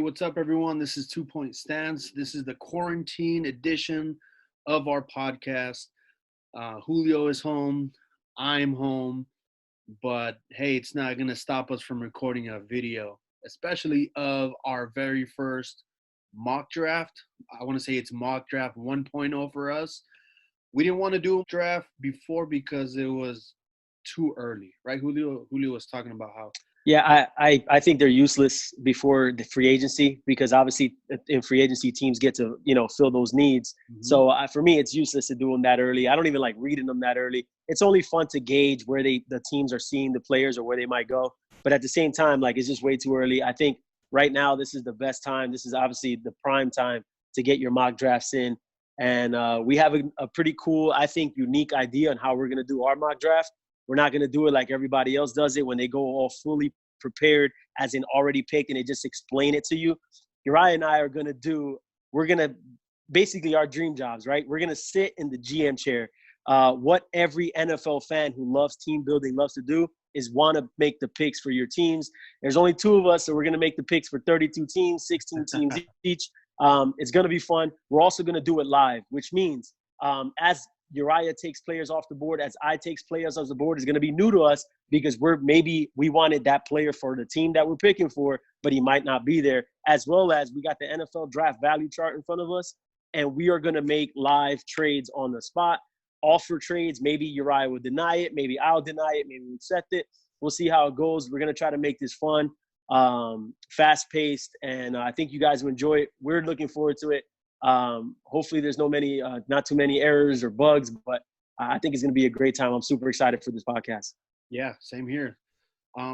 What's up, everyone? This is 2 Point Stance. This is the quarantine edition of our podcast. Julio is home. I'm home. But hey, it's not going to stop us from recording a video, especially of our very first mock draft. I want to say it's mock draft 1.0 for us. We didn't want to do a draft before because it was too early, right? Julio was talking about how. Yeah, I think they're useless before the free agency because obviously in free agency teams get to, fill those needs. Mhm. So for me, it's useless to do them that early. I don't even like reading them that early. It's only fun to gauge where the teams are seeing the players or where they might go. But at the same time, it's just way too early. I think right now this is the best time. This is obviously the prime time to get your mock drafts in. And we have a pretty cool, I think, unique idea on how we're going to do our mock draft. We're not going to do it like everybody else does it when they go all fully prepared, as in already picked, and they just explain it to you. Uriah and I are going to we're going to basically our dream jobs, right? We're going to sit in the GM chair. What every NFL fan who loves team building loves to do is want to make the picks for your teams. There's only 2 of us, so we're going to make the picks for 32 teams, 16 teams each. It's going to be fun. We're also going to do it live, which means as Uriah takes players off the board, as I takes players off the board, is going to be new to us because we wanted that player for the team that we're picking for, but he might not be there. As well as we got the NFL draft value chart in front of us, and we are going to make live trades on the spot, offer trades. Maybe Uriah will deny it, maybe I'll deny it, maybe we'll accept it. We'll see how it goes. We're going to try to make this fun, fast-paced, and I think you guys will enjoy it. We're looking forward to it. Hopefully there's not too many errors or bugs, but I think it's going to be a great time. I'm super excited for this podcast. Yeah, same here.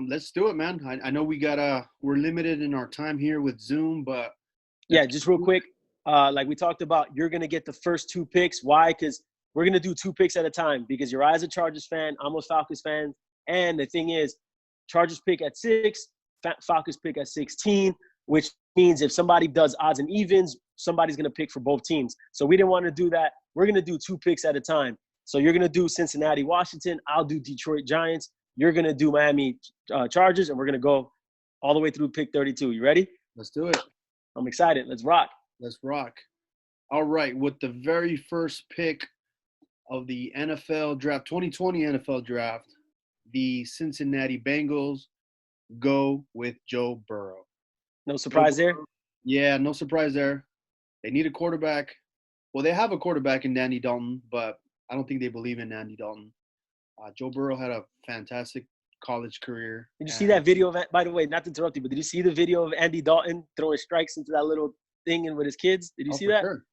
Let's do it, man. I know we're limited in our time here with Zoom, but yeah, just real quick. Like we talked about, you're going to get the first 2 picks. Why? Because we're going to do 2 picks at a time because Uriah's a Chargers fan. I'm a Falcons fan. And the thing is, Chargers pick at 6, Falcons pick at 16, which means if somebody does odds and evens, somebody's going to pick for both teams. So we didn't want to do that. We're going to do 2 picks at a time. So you're going to do Cincinnati, Washington. I'll do Detroit Giants. You're going to do Miami Chargers, and we're going to go all the way through pick 32. You ready? Let's do it. I'm excited. Let's rock. Let's rock. All right. With the very first pick of the NFL draft, 2020 NFL draft, the Cincinnati Bengals go with Joe Burrow. No surprise there? Yeah, no surprise there. They need a quarterback. Well, they have a quarterback in Andy Dalton, but I don't think they believe in Andy Dalton. Joe Burrow had a fantastic college career. Did you see that video of, by the way, not to interrupt you, but did you see the video of Andy Dalton throwing strikes into that little thing and with his kids? Did you see that? Sure.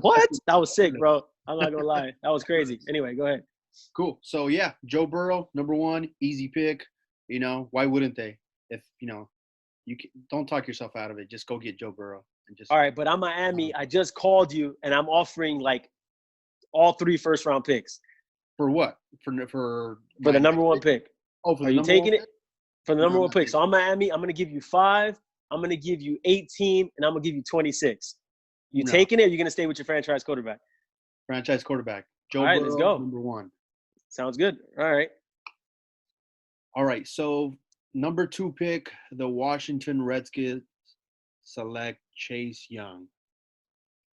What? That was sick, bro. I'm not going to lie. That was crazy. Anyway, go ahead. Cool. So, yeah, Joe Burrow, number 1, easy pick. Why wouldn't they? If, don't talk yourself out of it. Just go get Joe Burrow. All right, but I'm Miami. I just called you, and I'm offering, all 3 first-round picks. For what? For the number 1 pick. Oh, for Are the you number taking 1 it? For the number 1 pick. So I'm Miami. I'm going to give you 5. I'm going to give you 18, and I'm going to give you 26. You taking it, or are you going to stay with your franchise quarterback? Franchise quarterback. Joe All right, Burrow, let's go. number 1. Sounds good. All right. All right, so number 2 pick, the Washington Redskins select Chase Young.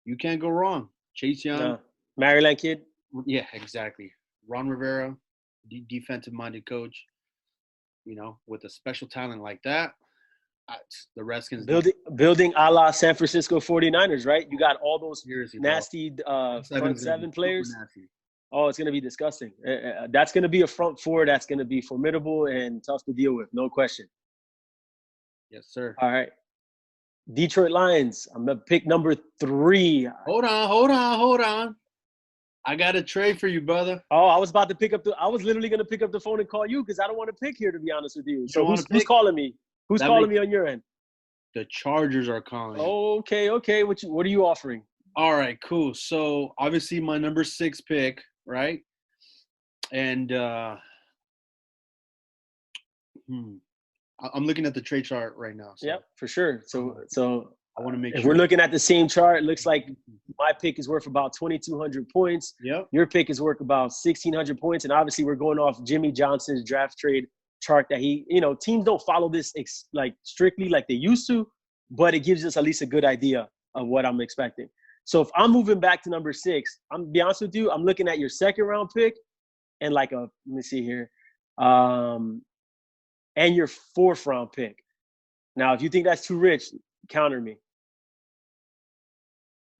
You can't go wrong. Chase Young. Maryland kid. Yeah, exactly. Ron Rivera, defensive-minded coach, with a special talent like that. The Redskins. Building a la San Francisco 49ers, right? You got all those nasty front 7 players. Oh, it's going to be disgusting. That's going to be a front 4 that's going to be formidable and tough to deal with, no question. Yes, sir. All right. Detroit Lions. I'm going to pick number 3. Hold on. I got a trade for you, brother. Oh, I was literally going to pick up the phone and call you because I don't want to pick here, to be honest with you. So who's calling me? Who's calling me on your end? The Chargers are calling. Okay. What are you offering? All right, cool. So obviously my number 6 pick, right? And I'm looking at the trade chart right now. So. Yep, for sure. So I want to make if sure. We're looking at the same chart. It looks like my pick is worth about 2,200 points. Yep. Your pick is worth about 1,600 points. And obviously we're going off Jimmy Johnson's draft trade chart that teams don't follow this strictly like they used to. but it gives us at least a good idea of what I'm expecting. So if I'm moving back to number 6, I'm to be honest with you, I'm looking at your second round pick and like let me see here, and your 4th round pick. Now, if you think that's too rich, counter me.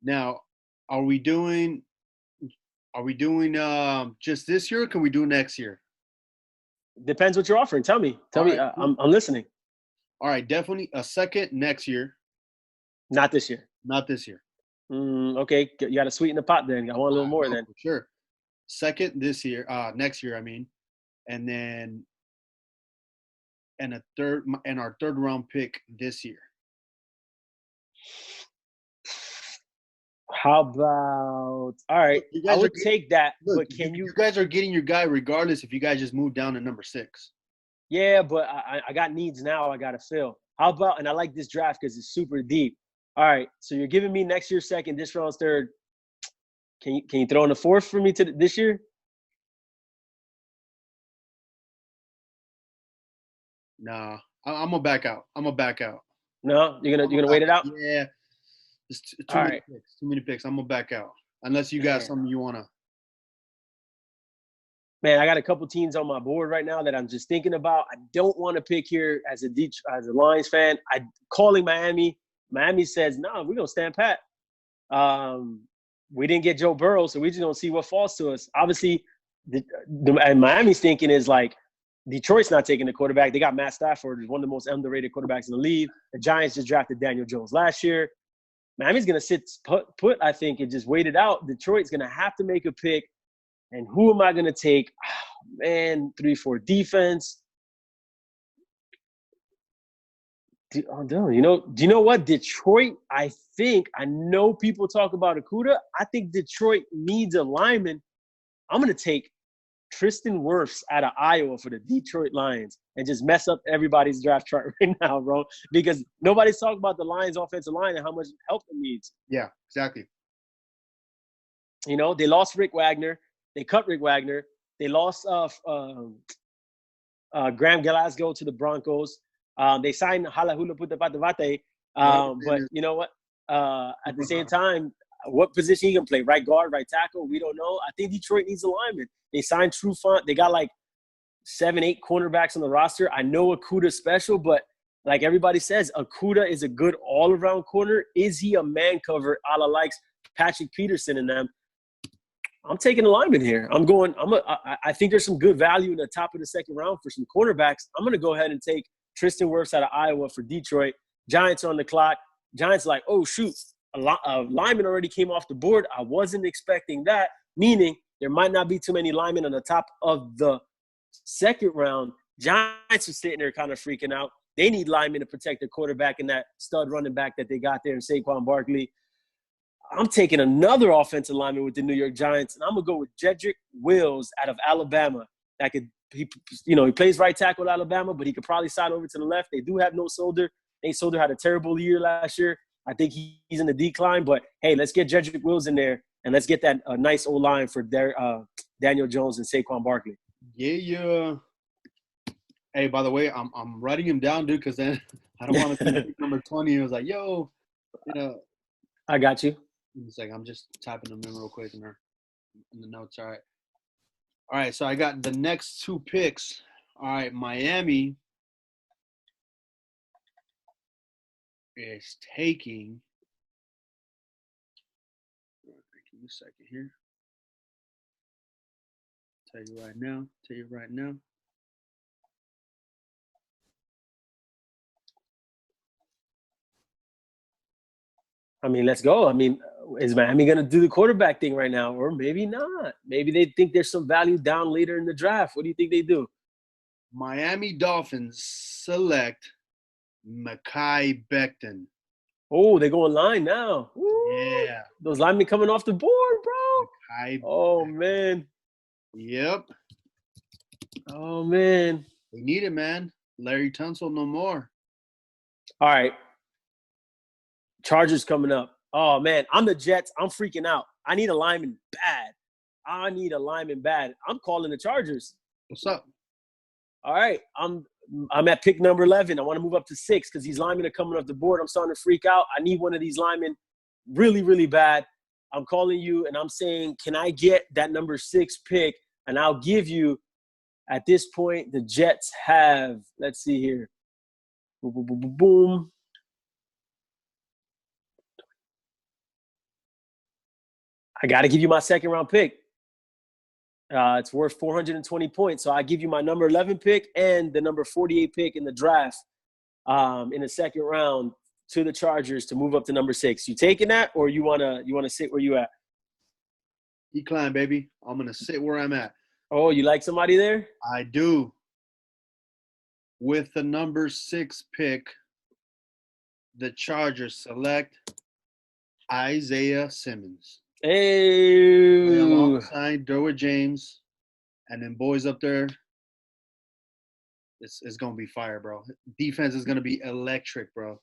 Now, are we doing just this year, or can we do next year? Depends what you're offering. Tell me. Right, I'm listening. All right, definitely a second next year. Not this year. Not this year. Okay, you got to sweeten the pot then. I want a little more then. For sure. Second this year, next year, I mean, and then our third round pick this year. How about all right? I would take that, but can you? You guys are getting your guy regardless if you guys just move down to number 6. Yeah, but I got needs now. I got to fill. How about? And I like this draft because it's super deep. All right, so you're giving me next year's second, this round's third. Can you throw in a 4th for me this year? Nah, I'm gonna back out. No, you're gonna wait it out. Yeah, it's too many picks. I'm gonna back out unless you got something you wanna. Man, I got a couple teams on my board right now that I'm just thinking about. I don't want to pick here as a Lions fan. I'm calling Miami. Miami says, no, we're going to stand pat. We didn't get Joe Burrow, so we just don't see what falls to us. Obviously, and Miami's thinking is like, Detroit's not taking the quarterback. They got Matt Stafford, who's one of the most underrated quarterbacks in the league. The Giants just drafted Daniel Jones last year. Miami's going to sit put, I think, and just wait it out. Detroit's going to have to make a pick. And who am I going to take? Oh, man, 3-4 defense. Do you know what? Detroit, I know people talk about Okudah. I think Detroit needs a lineman. I'm going to take Tristan Wirfs out of Iowa for the Detroit Lions and just mess up everybody's draft chart right now, bro, because nobody's talking about the Lions offensive line and how much help it needs. Yeah, exactly. You know, they lost Rick Wagner. They cut Rick Wagner. They lost Graham Glasgow to the Broncos. They signed Halahula Putapatavate. But you know what? At the same time, what position he can play? Right guard, right tackle? We don't know. I think Detroit needs a lineman. They signed Trufant. They got like 7-8 cornerbacks on the roster. I know Okudah's special, but like everybody says, Okudah is a good all-around corner. Is he a man cover a la likes Patrick Peterson and them? I'm taking a lineman here. I think there's some good value in the top of the second round for some cornerbacks. I'm going to go ahead and take Tristan Wirfs out of Iowa for Detroit. Giants on the clock. Giants like, oh, shoot, a lineman already came off the board. I wasn't expecting that, meaning there might not be too many linemen on the top of the second round. Giants are sitting there kind of freaking out. They need linemen to protect the quarterback and that stud running back that they got there in Saquon Barkley. I'm taking another offensive lineman with the New York Giants, and I'm going to go with Jedrick Wills out of Alabama. He plays right tackle at Alabama, but he could probably slide over to the left. They do have Nate Solder. Nate Solder had a terrible year last year. I think he's in the decline, but hey, let's get Jedrick Wills in there, and let's get that nice O-line for Daniel Jones and Saquon Barkley. Yeah. Hey, by the way, I'm writing him down, dude, because then I don't want to pick number 20. It was like, I got you. It's like I'm just typing them in real quick in the notes. All right. So I got the next 2 picks. All right, Miami is taking. Give me a second here. Tell you right now. I mean, let's go. I mean, is Miami going to do the quarterback thing right now? Or maybe not. Maybe they think there's some value down later in the draft. What do you think they do? Miami Dolphins select Mekhi Becton. Oh, they go in line now. Ooh, yeah. Those linemen coming off the board, bro. Oh, man. Yep. Oh, man. They need it, man. Larry Tunsil no more. All right. Chargers coming up. Oh, man. I'm the Jets. I'm freaking out. I need a lineman bad. I'm calling the Chargers. What's up? All right. I'm at pick number 11. I want to move up to 6 because these linemen are coming off the board. I'm starting to freak out. I need one of these linemen really, really bad. I'm calling you, and I'm saying, can I get that number 6 pick? And I'll give you, at this point, the Jets have, let's see here. Boom, boom, boom, boom, boom. I got to give you my second-round pick. It's worth 420 points. So I give you my number 11 pick and the number 48 pick in the draft in the second round to the Chargers to move up to number 6. You taking that, or you wanna sit where you at? Decline, baby. I'm gonna sit where I'm at. Oh, you like somebody there? I do. With the number 6 pick, the Chargers select Isaiah Simmons. Hey, alongside Derwin James, and then boys up there. It's gonna be fire, bro. Defense is gonna be electric, bro.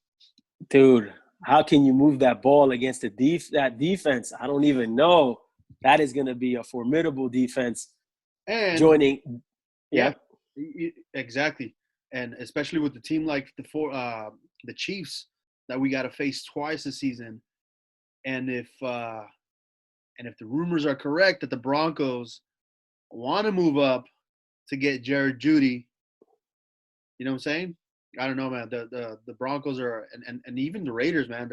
Dude, how can you move that ball against that defense? I don't even know. That is gonna be a formidable defense. And joining, yeah, exactly. And especially with the team like the Chiefs that we got to face twice this season, and if the rumors are correct that the Broncos want to move up to get Jared Jeudy, you know what I'm saying? I don't know, man. The Broncos are and even the Raiders, man.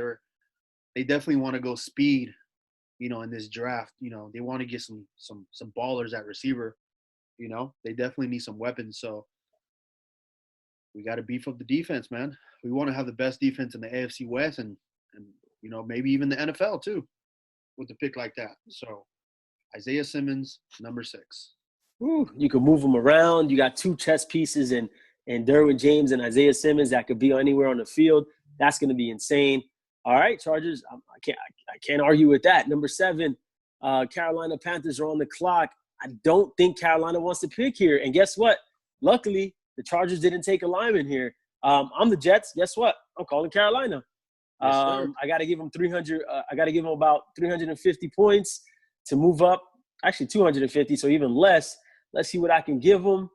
They definitely want to go speed, you know, in this draft. You know, they want to get some ballers at receiver. You know, they definitely need some weapons. So we got to beef up the defense, man. We want to have the best defense in the AFC West and you know, maybe even the NFL too, with a pick like that. So Isaiah Simmons, number 6. Ooh, you can move them around. You got 2 chess pieces and Derwin James and Isaiah Simmons that could be anywhere on the field. That's going to be insane. All right, Chargers. I can't argue with that. Number 7, Carolina Panthers are on the clock. I don't think Carolina wants to pick here. And guess what? Luckily, the Chargers didn't take a lineman here. I'm the Jets. Guess what? I'm calling Carolina. Yes, I got to give them 300. I got to give them about 350 points to move up. Actually, 250, so even less. Let's see what I can give them.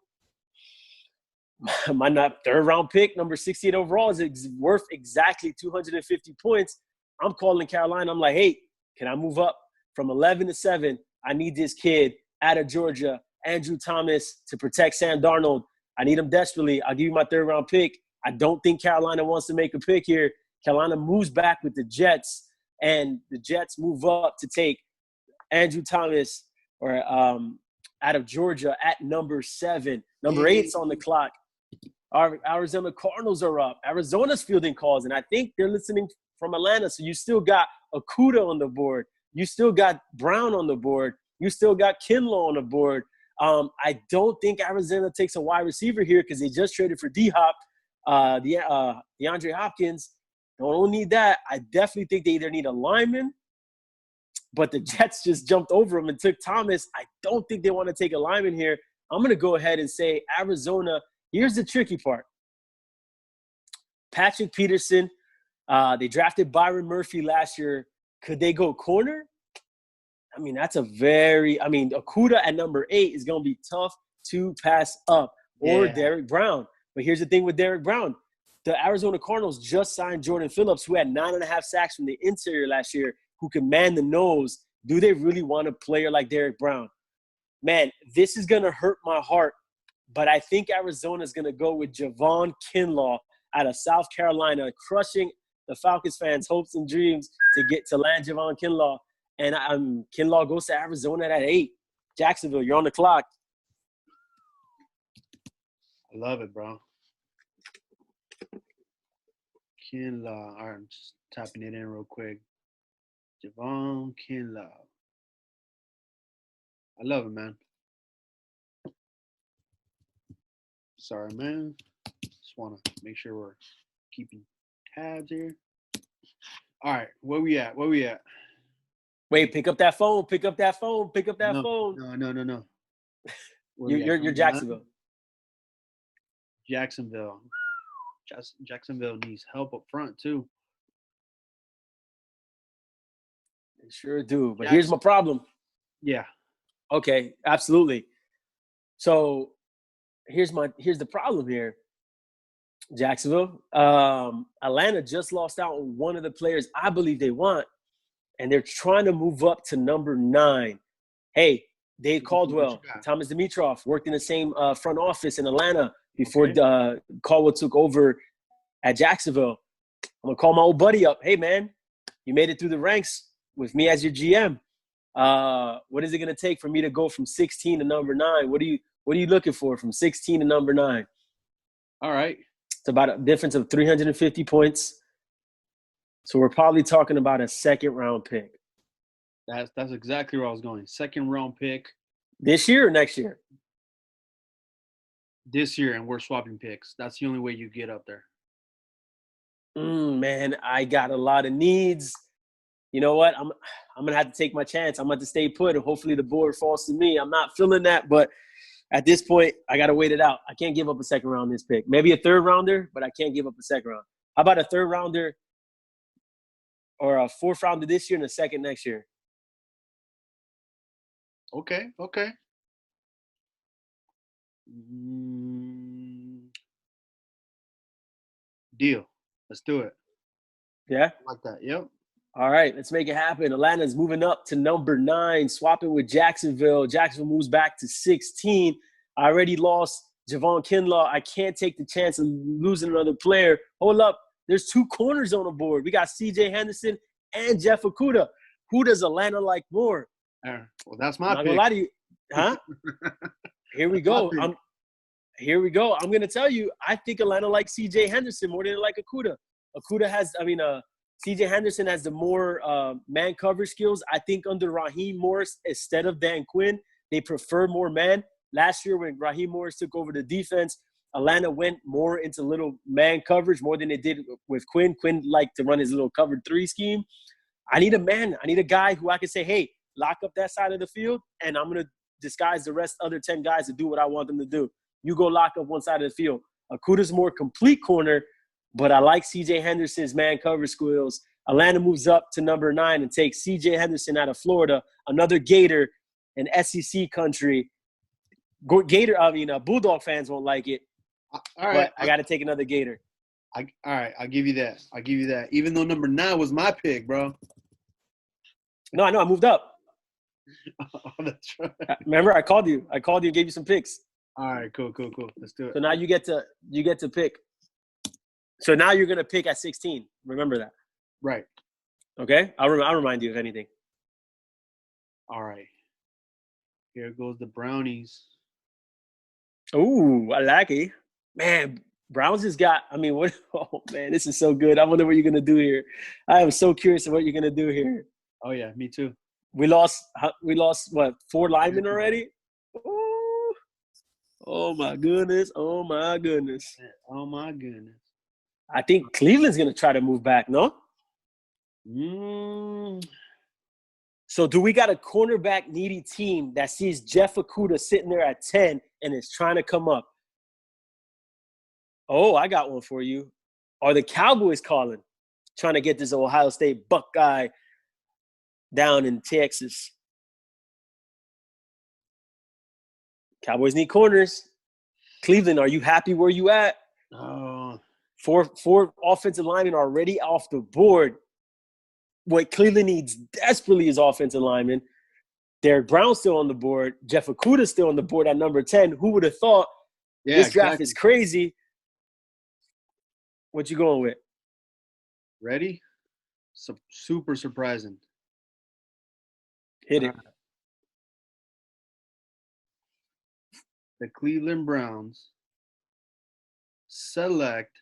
My third-round pick, number 68 overall, is worth exactly 250 points. I'm calling Carolina. I'm like, hey, can I move up from 11 to 7? I need this kid out of Georgia, Andrew Thomas, to protect Sam Darnold. I need him desperately. I'll give you my third-round pick. I don't think Carolina wants to make a pick here. Carolina moves back with the Jets, and the Jets move up to take Andrew Thomas or out of Georgia at number 7. Number 8's on the clock. Our Arizona Cardinals are up. Arizona's fielding calls, and I think they're listening from Atlanta. So you still got Okudah on the board. You still got Brown on the board. You still got Kinlaw on the board. I don't think Arizona takes a wide receiver here because they just traded for D-Hop, DeAndre Hopkins. Don't need that. I definitely think they either need a lineman, but the Jets just jumped over him and took Thomas. I don't think they want to take a lineman here. I'm going to go ahead and say Arizona. Here's the tricky part. Patrick Peterson, they drafted Byron Murphy last year. Could they go corner? I mean, Okudah at number 8 is going to be tough to pass up, or Derek Brown. But here's the thing with Derek Brown. The Arizona Cardinals just signed Jordan Phillips, who had 9.5 sacks from the interior last year, who can man the nose. Do they really want a player like Derek Brown? Man, this is going to hurt my heart, but I think Arizona is going to go with Javon Kinlaw out of South Carolina, crushing the Falcons fans' hopes and dreams to land Javon Kinlaw. And Kinlaw goes to Arizona at 8. Jacksonville, you're on the clock. I love it, bro. Kinlaw. All right, I'm just tapping it in real quick. Javon Kinlaw. I love it, man. Sorry, man. Just want to make sure we're keeping tabs here. All right, where we at? Wait, pick up that phone. Pick up that phone. No. You're Jacksonville. Jacksonville. Jacksonville needs help up front, too. They sure do. But here's my problem. Yeah. Okay, absolutely. So here's the problem here. Jacksonville. Atlanta just lost out on one of the players I believe they want, and they're trying to move up to number 9. Hey, Dave Caldwell, Thomas Dimitroff worked in the same front office in Atlanta before Caldwell took over at Jacksonville. I'm going to call my old buddy up. Hey, man, you made it through the ranks with me as your GM. What is it going to take for me to go from 16 to number 9? What are you looking for from 16 to number 9? All right. It's about a difference of 350 points. So we're probably talking about a second-round pick. That's exactly where I was going. Second-round pick. This year or next year? This year, and we're swapping picks. That's the only way you get up there. Man, I got a lot of needs. You know what? I'm going to have to take my chance. I'm going to have to stay put, and hopefully the board falls to me. I'm not feeling that, but at this point, I got to wait it out. I can't give up a second round this pick. Maybe a third rounder, but I can't give up a second round. How about a third rounder or a fourth rounder this year and a second next year? Okay. Deal. Let's do it. Yeah? I like that. Yep. All right, let's make it happen. Atlanta's moving up to number 9, swapping with Jacksonville. Jacksonville moves back to 16. I already lost Javon Kinlaw. I can't take the chance of losing another player. Hold up. There's 2 corners on the board. We got C.J. Henderson and Jeff Okudah. Who does Atlanta like more? Well, that's my pick. I'm not going to lie to you. Huh? Here we go. I'm going to tell you, I think Atlanta likes C.J. Henderson more than they like Okudah. C.J. Henderson has the more man coverage skills. I think under Raheem Morris instead of Dan Quinn, they prefer more man. Last year when Raheem Morris took over the defense, Atlanta went more into little man coverage more than they did with Quinn. Quinn liked to run his little covered 3 scheme. I need a man. I need a guy who I can say, hey, lock up that side of the field, and I'm going to disguise the other 10 guys to do what I want them to do. You go lock up one side of the field. Okudah's more complete corner, but I like C.J. Henderson's man coverage skills. Atlanta moves up to number 9 and takes C.J. Henderson out of Florida, another Gator in SEC country. Bulldog fans won't like it. All right. But I got to take another Gator. All right. I'll give you that. Even though number 9 was my pick, bro. No, I know. I moved up. Oh, that's right. Remember, I called you. And gave you some picks. All right, cool. Let's do it. So now you get to pick. So now you're gonna pick at 16. Remember that. Right. Okay. I'll remind you if anything. All right. Here goes the Brownies. Ooh, I like it. Man, Browns has got. What? Oh man, this is so good. I wonder what you're gonna do here. I am so curious of what you're gonna do here. Oh yeah, me too. We lost what, 4 linemen already? Ooh. Oh my goodness. I think Cleveland's going to try to move back, no? So do we got a cornerback needy team that sees Jeff Okudah sitting there at 10 and is trying to come up? Oh, I got one for you. Are the Cowboys calling, trying to get this Ohio State Buckeye down in Texas? Cowboys need corners. Cleveland, are you happy where you at? Four offensive linemen are already off the board. What Cleveland needs desperately is offensive linemen. Derek Brown's still on the board. Jeff Okudah's still on the board at number 10. Who would have thought? This draft is crazy. What you going with? Ready? Super surprising. Hit it. The Cleveland Browns select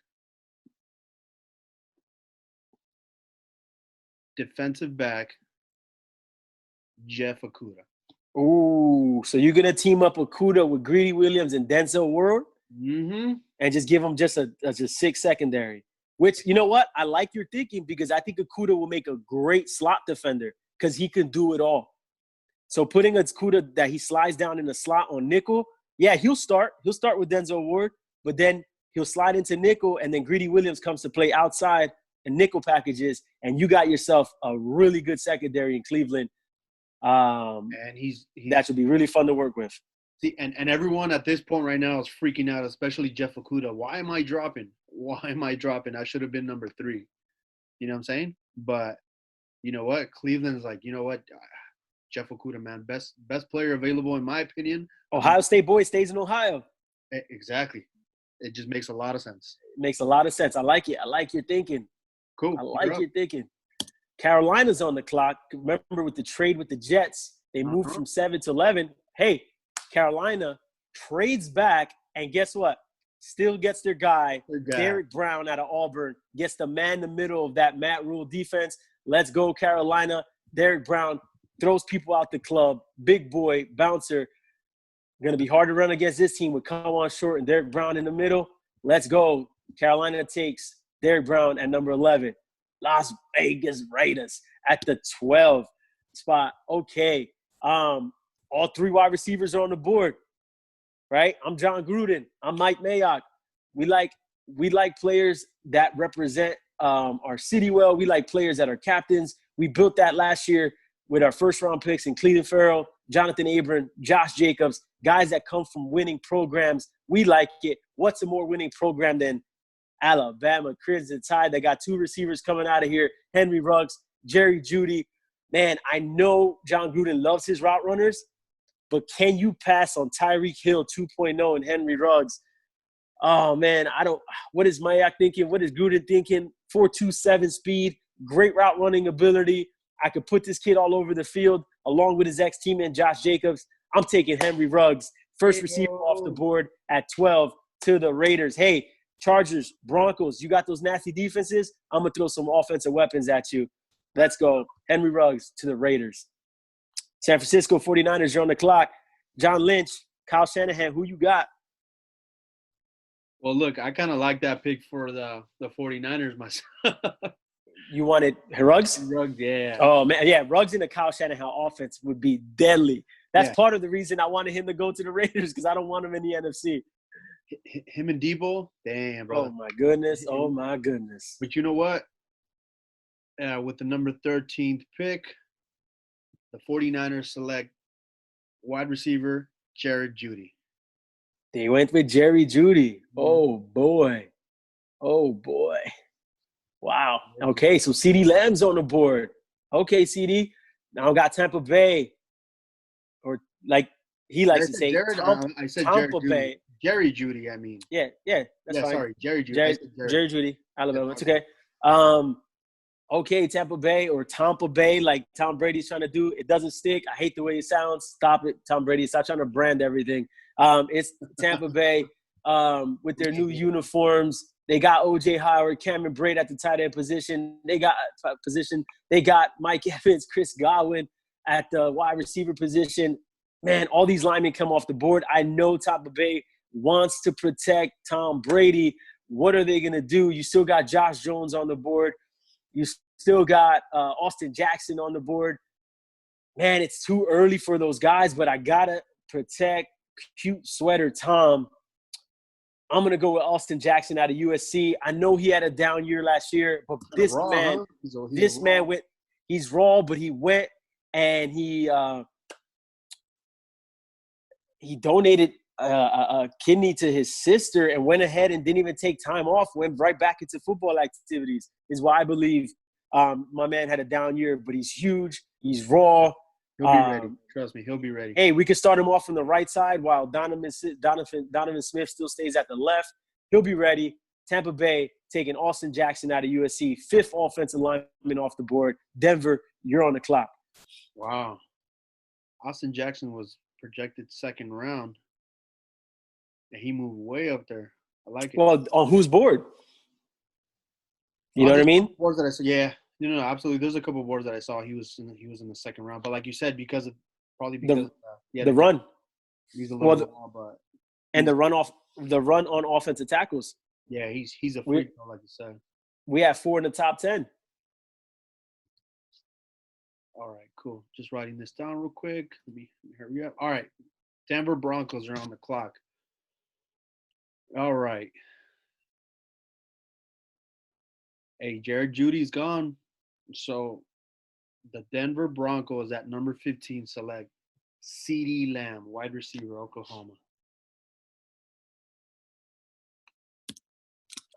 defensive back Jeff Okudah. Ooh, so you're going to team up Okudah with Greedy Williams and Denzel Ward? Mm-hmm. And just give them just a 6 secondary. Which, you know what? I like your thinking because I think Okudah will make a great slot defender because he can do it all. So putting Okudah that he slides down in the slot on nickel, yeah, he'll start. He'll start with Denzel Ward, but then he'll slide into nickel, and then Greedy Williams comes to play outside and nickel packages, and you got yourself a really good secondary in Cleveland. And he's that should be really fun to work with. See, and everyone at this point right now is freaking out, especially Jeff Okuda. Why am I dropping? Why am I dropping? I should have been number 3. You know what I'm saying? But you know what? Cleveland's like, you know what? Jeff Okuda, man, best player available in my opinion. Ohio State boy stays in Ohio. Exactly. It just makes a lot of sense. It makes a lot of sense. I like it. I like your thinking. Cool. I like your thinking. Carolina's on the clock. Remember with the trade with the Jets, they moved from 7 to 11. Hey, Carolina trades back, and guess what? Still gets their guy, Derrick Brown out of Auburn, gets the man in the middle of that Matt Rule defense. Let's go, Carolina. Derrick Brown throws people out the club. Big boy, bouncer. Going to be hard to run against this team with Kawan Short and Derrick Brown in the middle. Let's go. Carolina takes Derrick Brown at number 11. Las Vegas Raiders at the 12 spot. Okay. All 3 wide receivers are on the board, right? I'm John Gruden. I'm Mike Mayock. We like players that represent our city well. We like players that are captains. We built that last year with our first-round picks in Cleveland Farrell, Jonathan Abram, Josh Jacobs, guys that come from winning programs. We like it. What's a more winning program than Alabama Crimson Tide? They got 2 receivers coming out of here, Henry Ruggs, Jerry Jeudy. Man, I know John Gruden loves his route runners, but can you pass on Tyreek Hill 2.0 and Henry Ruggs? Oh, man, what is Mayock thinking? What is Gruden thinking? 4.27 speed, great route running ability. I could put this kid all over the field along with his ex-teammate Josh Jacobs. I'm taking Henry Ruggs, first receiver off the board at 12 to the Raiders. Hey, Chargers, Broncos, you got those nasty defenses? I'm going to throw some offensive weapons at you. Let's go. Henry Ruggs to the Raiders. San Francisco 49ers, you're on the clock. John Lynch, Kyle Shanahan, who you got? Well, look, I kind of like that pick for the 49ers myself. You wanted Ruggs? Ruggs, yeah. Oh, man, yeah, Ruggs in the Kyle Shanahan offense would be deadly. That's part of the reason I wanted him to go to the Raiders because I don't want him in the NFC. Him and Debo, damn, bro. Oh, my goodness. Oh, my goodness. But you know what? With the number 13th pick, the 49ers select wide receiver Jared Jeudy. They went with Jerry Jeudy. Oh, boy. Oh, boy. Wow. Okay, so CeeDee Lamb's on the board. Okay, CeeDee. Now I got Tampa Bay. Or like he likes to say I said Tampa Bay. Jerry Jeudy, I mean. Yeah, that's fine. Sorry, Jerry Jeudy. Jerry Jeudy, Alabama. It's okay. Okay, Tampa Bay or Tampa Bay, like Tom Brady's trying to do. It doesn't stick. I hate the way it sounds. Stop it, Tom Brady. Stop trying to brand everything. It's Tampa Bay with their new uniforms. They got O.J. Howard, Cameron Brate at the tight end position. They got Mike Evans, Chris Godwin at the wide receiver position. Man, all these linemen come off the board. I know Tampa Bay wants to protect Tom Brady. What are they going to do? You still got Josh Jones on the board. You still got Austin Jackson on the board. Man, it's too early for those guys, but I got to protect cute sweater Tom. I'm going to go with Austin Jackson out of USC. I know he had a down year last year, but this man went – he's raw, but he went and he donated a kidney to his sister and went ahead and didn't even take time off, went right back into football activities is why I believe my man had a down year, but he's huge. He's raw. He'll be ready. Trust me, he'll be ready. Hey, we can start him off from the right side while Donovan Smith still stays at the left. He'll be ready. Tampa Bay taking Austin Jackson out of USC, 5th offensive lineman off the board. Denver, you're on the clock. Wow. Austin Jackson was projected 2nd round, and he moved way up there. I like it. Well, on whose board? You know what I mean? Boards that I saw, yeah. No, absolutely. There's a couple of boards that I saw. He was in the 2nd round, but like you said, because the run. He's a little raw, but and the run on offensive tackles. Yeah, he's a freak, like you said. We have 4 in the top 10. All right, cool. Just writing this down real quick. Let me hurry up. All right, Denver Broncos are on the clock. All right. Hey, Jared Judy's gone. So the Denver Broncos at number 15 select CeeDee Lamb, wide receiver, Oklahoma.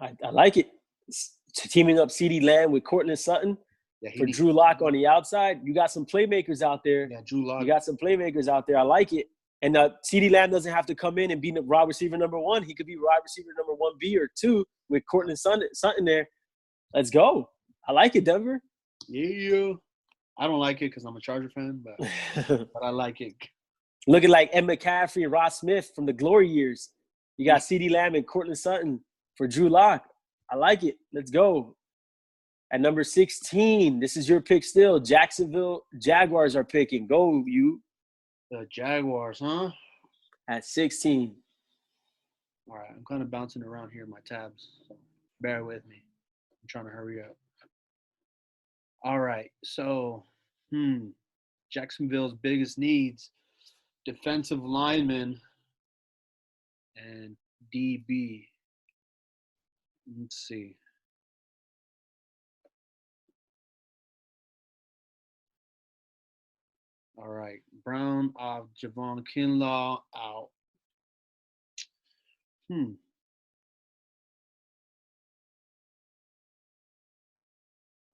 I like it. Teaming up CeeDee Lamb with Courtland Sutton for Drew Lock on the outside. You got some playmakers out there. Yeah, Drew Lock. You got some playmakers out there. I like it. And CeeDee Lamb doesn't have to come in and be wide receiver number 1. He could be wide receiver number 1B or 2 with Courtland Sutton there. Let's go. I like it, Denver. Yeah. I don't like it because I'm a Charger fan, but I like it. Looking like Ed McCaffrey and Ross Smith from the glory years. You got CeeDee Lamb and Courtland Sutton for Drew Lock. I like it. Let's go. At number 16, this is your pick still. Jacksonville Jaguars are picking. Go, you. The Jaguars, huh? At 16. All right. I'm kind of bouncing around here in my tabs, so bear with me. I'm trying to hurry up. All right. So, Jacksonville's biggest needs, defensive lineman and DB. Let's see. All right. Brown off, Javon Kinlaw out.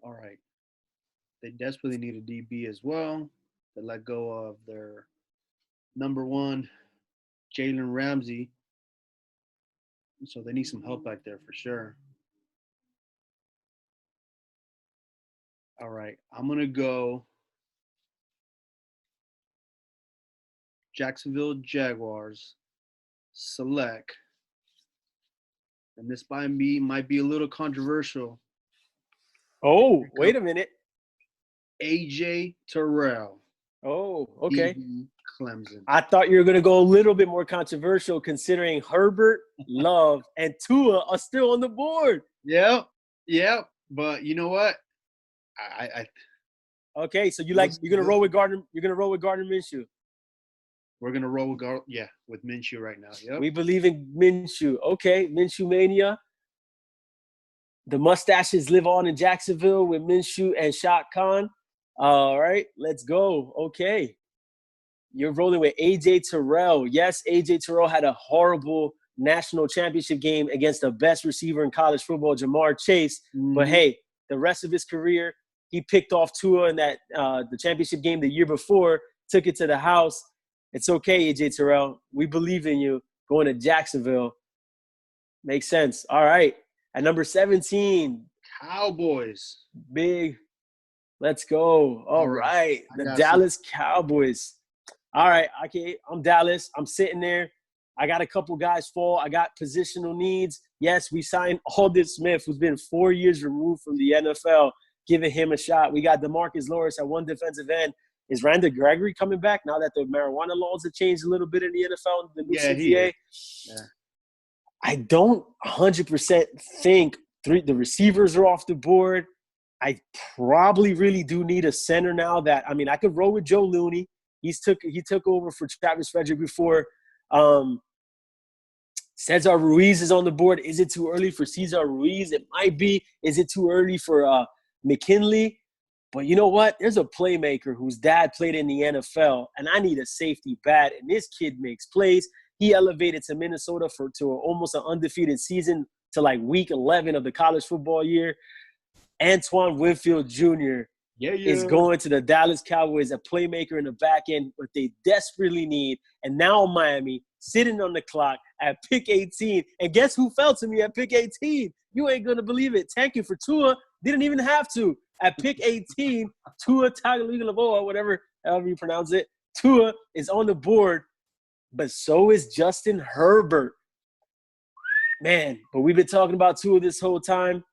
All right. They desperately need a DB as well. They let go of their number 1, Jalen Ramsey. So they need some help back there for sure. All right. I'm going to go Jacksonville Jaguars select. And this by me might be a little controversial. Oh, wait a minute. AJ Terrell. Oh, okay. Clemson. I thought you were going to go a little bit more controversial considering Herbert, Love, and Tua are still on the board. Yep. But you know what? Okay, so you're gonna roll with Gardner. You're gonna roll with Gardner Minshew. We're gonna roll with Minshew right now. Yep. We believe in Minshew. Okay, Minshew mania. The mustaches live on in Jacksonville with Minshew and Shaq Khan. All right, let's go. Okay. You're rolling with A.J. Terrell. Yes, A.J. Terrell had a horrible national championship game against the best receiver in college football, Jamar Chase. Mm-hmm. But, hey, the rest of his career, he picked off Tua in that the championship game the year before, took it to the house. It's okay, A.J. Terrell. We believe in you. Going to Jacksonville. Makes sense. All right. At number 17. Cowboys. Big. Let's go. All right. The Dallas Cowboys. All right. Okay. I'm Dallas. I'm sitting there. I got a couple guys fall. I got positional needs. Yes, we signed Aldon Smith, who's been 4 years removed from the NFL, giving him a shot. We got DeMarcus Lawrence at one defensive end. Is Randy Gregory coming back now that the marijuana laws have changed a little bit in the NFL? The new CBA? Yeah. I don't 100% think the receivers are off the board. I probably really do need a center now I could roll with Joe Looney. He took over for Travis Frederick before. Cesar Ruiz is on the board. Is it too early for Cesar Ruiz? It might be. Is it too early for McKinley? But you know what? There's a playmaker whose dad played in the NFL, and I need a safety bad, and this kid makes plays. He elevated to Minnesota to almost an undefeated season to like week 11 of the college football year. Antoine Winfield Jr. is going to the Dallas Cowboys, a playmaker in the back end, what they desperately need. And now Miami sitting on the clock at pick 18. And guess who fell to me at pick 18? You ain't going to believe it. Tanking for Tua. Didn't even have to. At pick 18, Tua Tagovailoa, however you pronounce it, Tua is on the board, but so is Justin Herbert. Man, but we've been talking about Tua this whole time.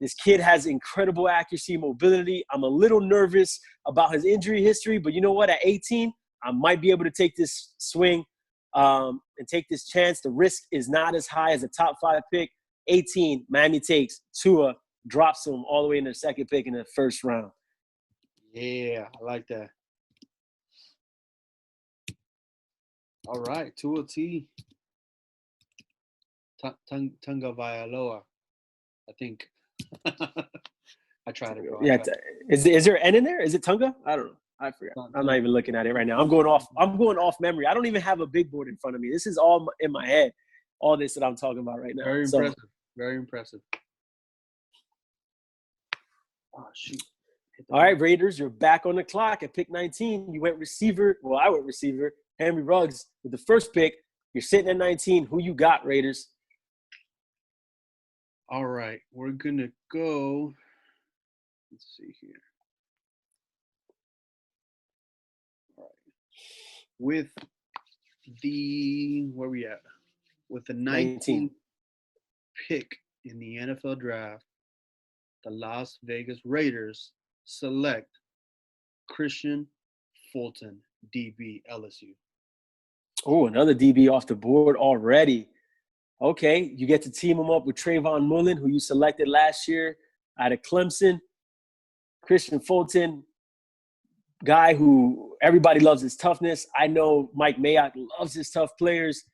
This kid has incredible accuracy, mobility. I'm a little nervous about his injury history, but you know what? At 18, I might be able to take this swing and take this chance. The risk is not as high as a top 5 pick. 18, Miami takes. Tua drops him all the way in the second pick in the first round. Yeah, I like that. All right, Tua T. Tagovailoa, I think. I tried it. Yeah, is there an N in there? Is it Tunga? I don't know. I forgot. I'm not even looking at it right now. I'm going off memory. I don't even have a big board in front of me. This is all in my head. All this that I'm talking about right now. Very impressive. Very impressive. Oh, shoot. All right, Raiders, you're back on the clock at pick 19. You went receiver. Well, I went receiver. Henry Ruggs with the first pick. You're sitting at 19. Who you got, Raiders? All right. We're going to go. Let's see here. All right. With the – where we at? With the 19th pick in the NFL draft, the Las Vegas Raiders select Kristian Fulton, DB, LSU. Oh, another DB off the board already. Okay, you get to team him up with Trayvon Mullen, who you selected last year out of Clemson. Kristian Fulton, guy who everybody loves his toughness. I know Mike Mayock loves his tough players.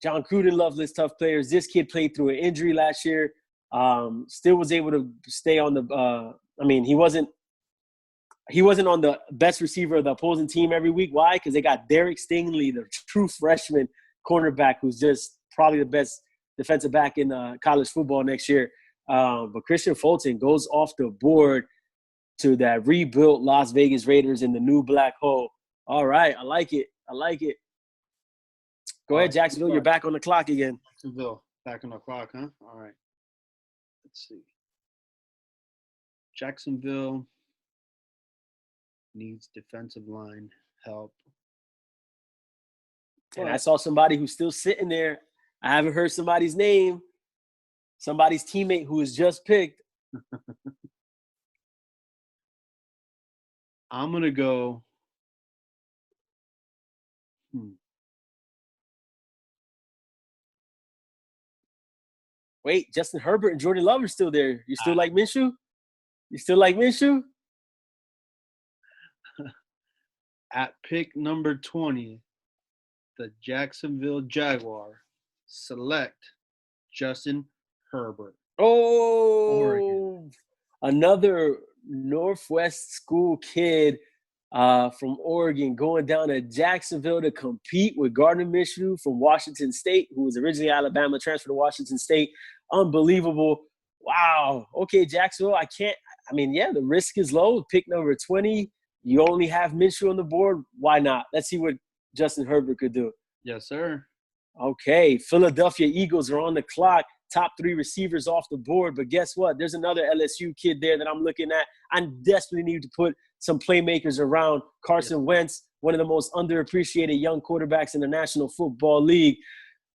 John Gruden loves his tough players. This kid played through an injury last year. Still was able to stay on the he wasn't on the best receiver of the opposing team every week. Why? Because they got Derek Stingley, the true freshman cornerback, who's just probably the best defensive back in college football next year. But Kristian Fulton goes off the board to that rebuilt Las Vegas Raiders in the new black hole. All right, I like it. Go ahead, Jacksonville. You're back on the clock again. Jacksonville, back on the clock, huh? All right. Let's see. Jacksonville needs defensive line help. And I saw somebody who's still sitting there. I haven't heard somebody's name. Somebody's teammate who was just picked. I'm going to go. Wait, Justin Herbert and Jordan Love are still there. You still like Minshew? At pick number 20, the Jacksonville Jaguar select Justin Herbert. Oh, Oregon. Another Northwest school kid from Oregon going down to Jacksonville to compete with Gardner Minshew from Washington State, who was originally Alabama, transferred to Washington State. Unbelievable. Wow. Okay, Jacksonville, the risk is low. Pick number 20. You only have Minshew on the board. Why not? Let's see what Justin Herbert could do. Yes, sir. Okay, Philadelphia Eagles are on the clock. Top 3 receivers off the board. But guess what? There's another LSU kid there that I'm looking at. I desperately need to put some playmakers around Carson Wentz, one of the most underappreciated young quarterbacks in the National Football League.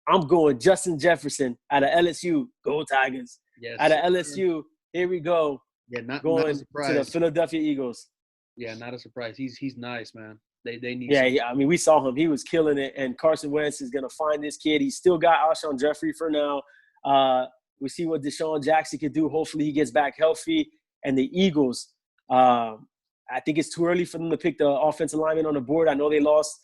I'm going Justin Jefferson out of LSU. Go Tigers. Yes. Out of LSU, here we go. Yeah, not going a surprise. To the Philadelphia Eagles. Yeah, not a surprise. He's nice, man. They need. Yeah. We saw him. He was killing it. And Carson Wentz is gonna find this kid. He's still got Alshon Jeffrey for now. We see what Deshaun Jackson can do. Hopefully, he gets back healthy. And the Eagles. I think it's too early for them to pick the offensive lineman on the board. I know they lost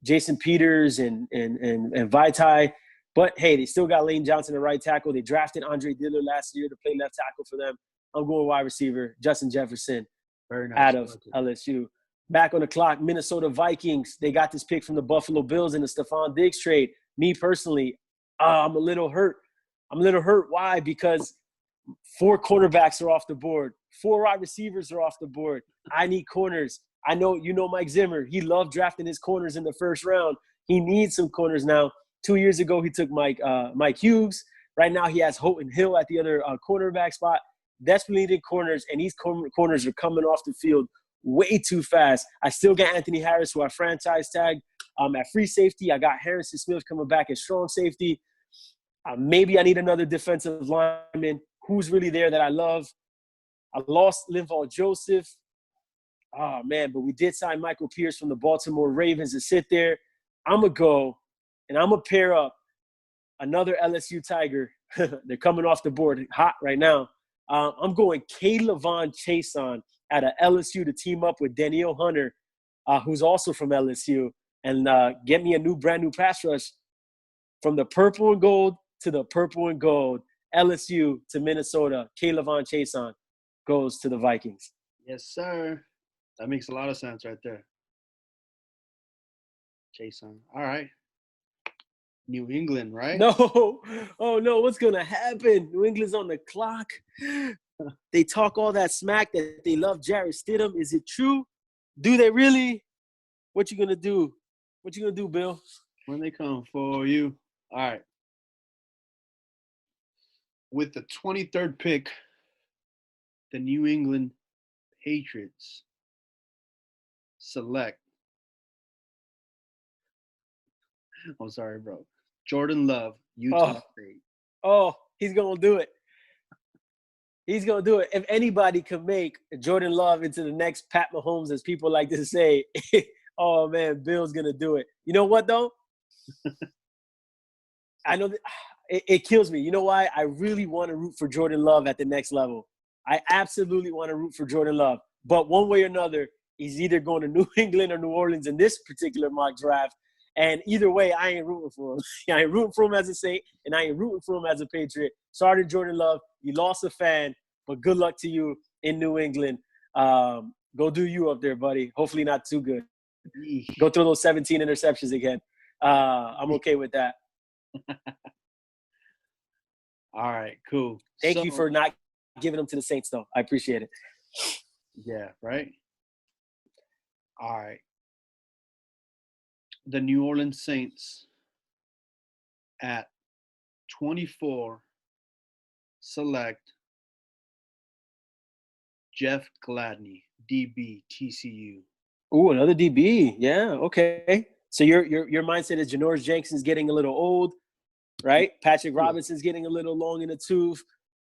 Jason Peters and Vaitai. But, hey, they still got Lane Johnson at right tackle. They drafted Andre Dillard last year to play left tackle for them. I'm going wide receiver, Justin Jefferson. Very nice. Out of LSU. Back on the clock, Minnesota Vikings. They got this pick from the Buffalo Bills in the Stephon Diggs trade. Me personally, I'm a little hurt. Why? Because 4 cornerbacks are off the board. 4 wide receivers are off the board. I need corners. I know you know Mike Zimmer. He loved drafting his corners in the first round. He needs some corners now. 2 years ago, he took Mike Hughes. Right now, he has Houghton Hill at the other cornerback spot. Desperately needed corners, and these corners are coming off the field way too fast. I still got Anthony Harris, who I franchise tagged at free safety. I got Harrison Smith coming back at strong safety. Maybe I need another defensive lineman. Who's really there that I love? I lost Linval Joseph. Oh, man, but we did sign Michael Pierce from the Baltimore Ravens to sit there. I'm going to go, and I'm going to pair up another LSU Tiger. They're coming off the board hot right now. I'm going K'Lavon Chaisson out of LSU to team up with Danielle Hunter, who's also from LSU, and get me a brand new pass rush from the purple and gold to the purple and gold. LSU to Minnesota. K'Lavon Chaisson goes to the Vikings. Yes, sir. That makes a lot of sense right there. Jason. All right. New England, right? No. Oh, no. What's going to happen? New England's on the clock. They talk all that smack that they love Jarrett Stidham. Is it true? Do they really? What you going to do? What you going to do, Bill? When they come for you. All right. With the 23rd pick, the New England Patriots select. I'm sorry, bro. Jordan Love, Utah State. Oh, he's going to do it. He's going to do it. If anybody can make Jordan Love into the next Pat Mahomes, as people like to say, oh, man, Bill's going to do it. You know what, though? I know that it kills me. You know why? I really want to root for Jordan Love at the next level. I absolutely want to root for Jordan Love. But one way or another, he's either going to New England or New Orleans in this particular mock draft. And either way, I ain't rooting for him. I ain't rooting for him as a Saint, and I ain't rooting for him as a Patriot. Sorry to Jordan Love. You lost a fan, but good luck to you in New England. Go do you up there, buddy. Hopefully not too good. Go throw those 17 interceptions again. I'm okay with that. All right, cool. Thank you for not giving them to the Saints, though. I appreciate it. Yeah, right? All right. The New Orleans Saints at 24 select Jeff Gladney, DB, TCU. Ooh, another DB. Yeah, okay. So your mindset is Janoris Jenkins's getting a little old, right? Patrick Robinson's getting a little long in the tooth.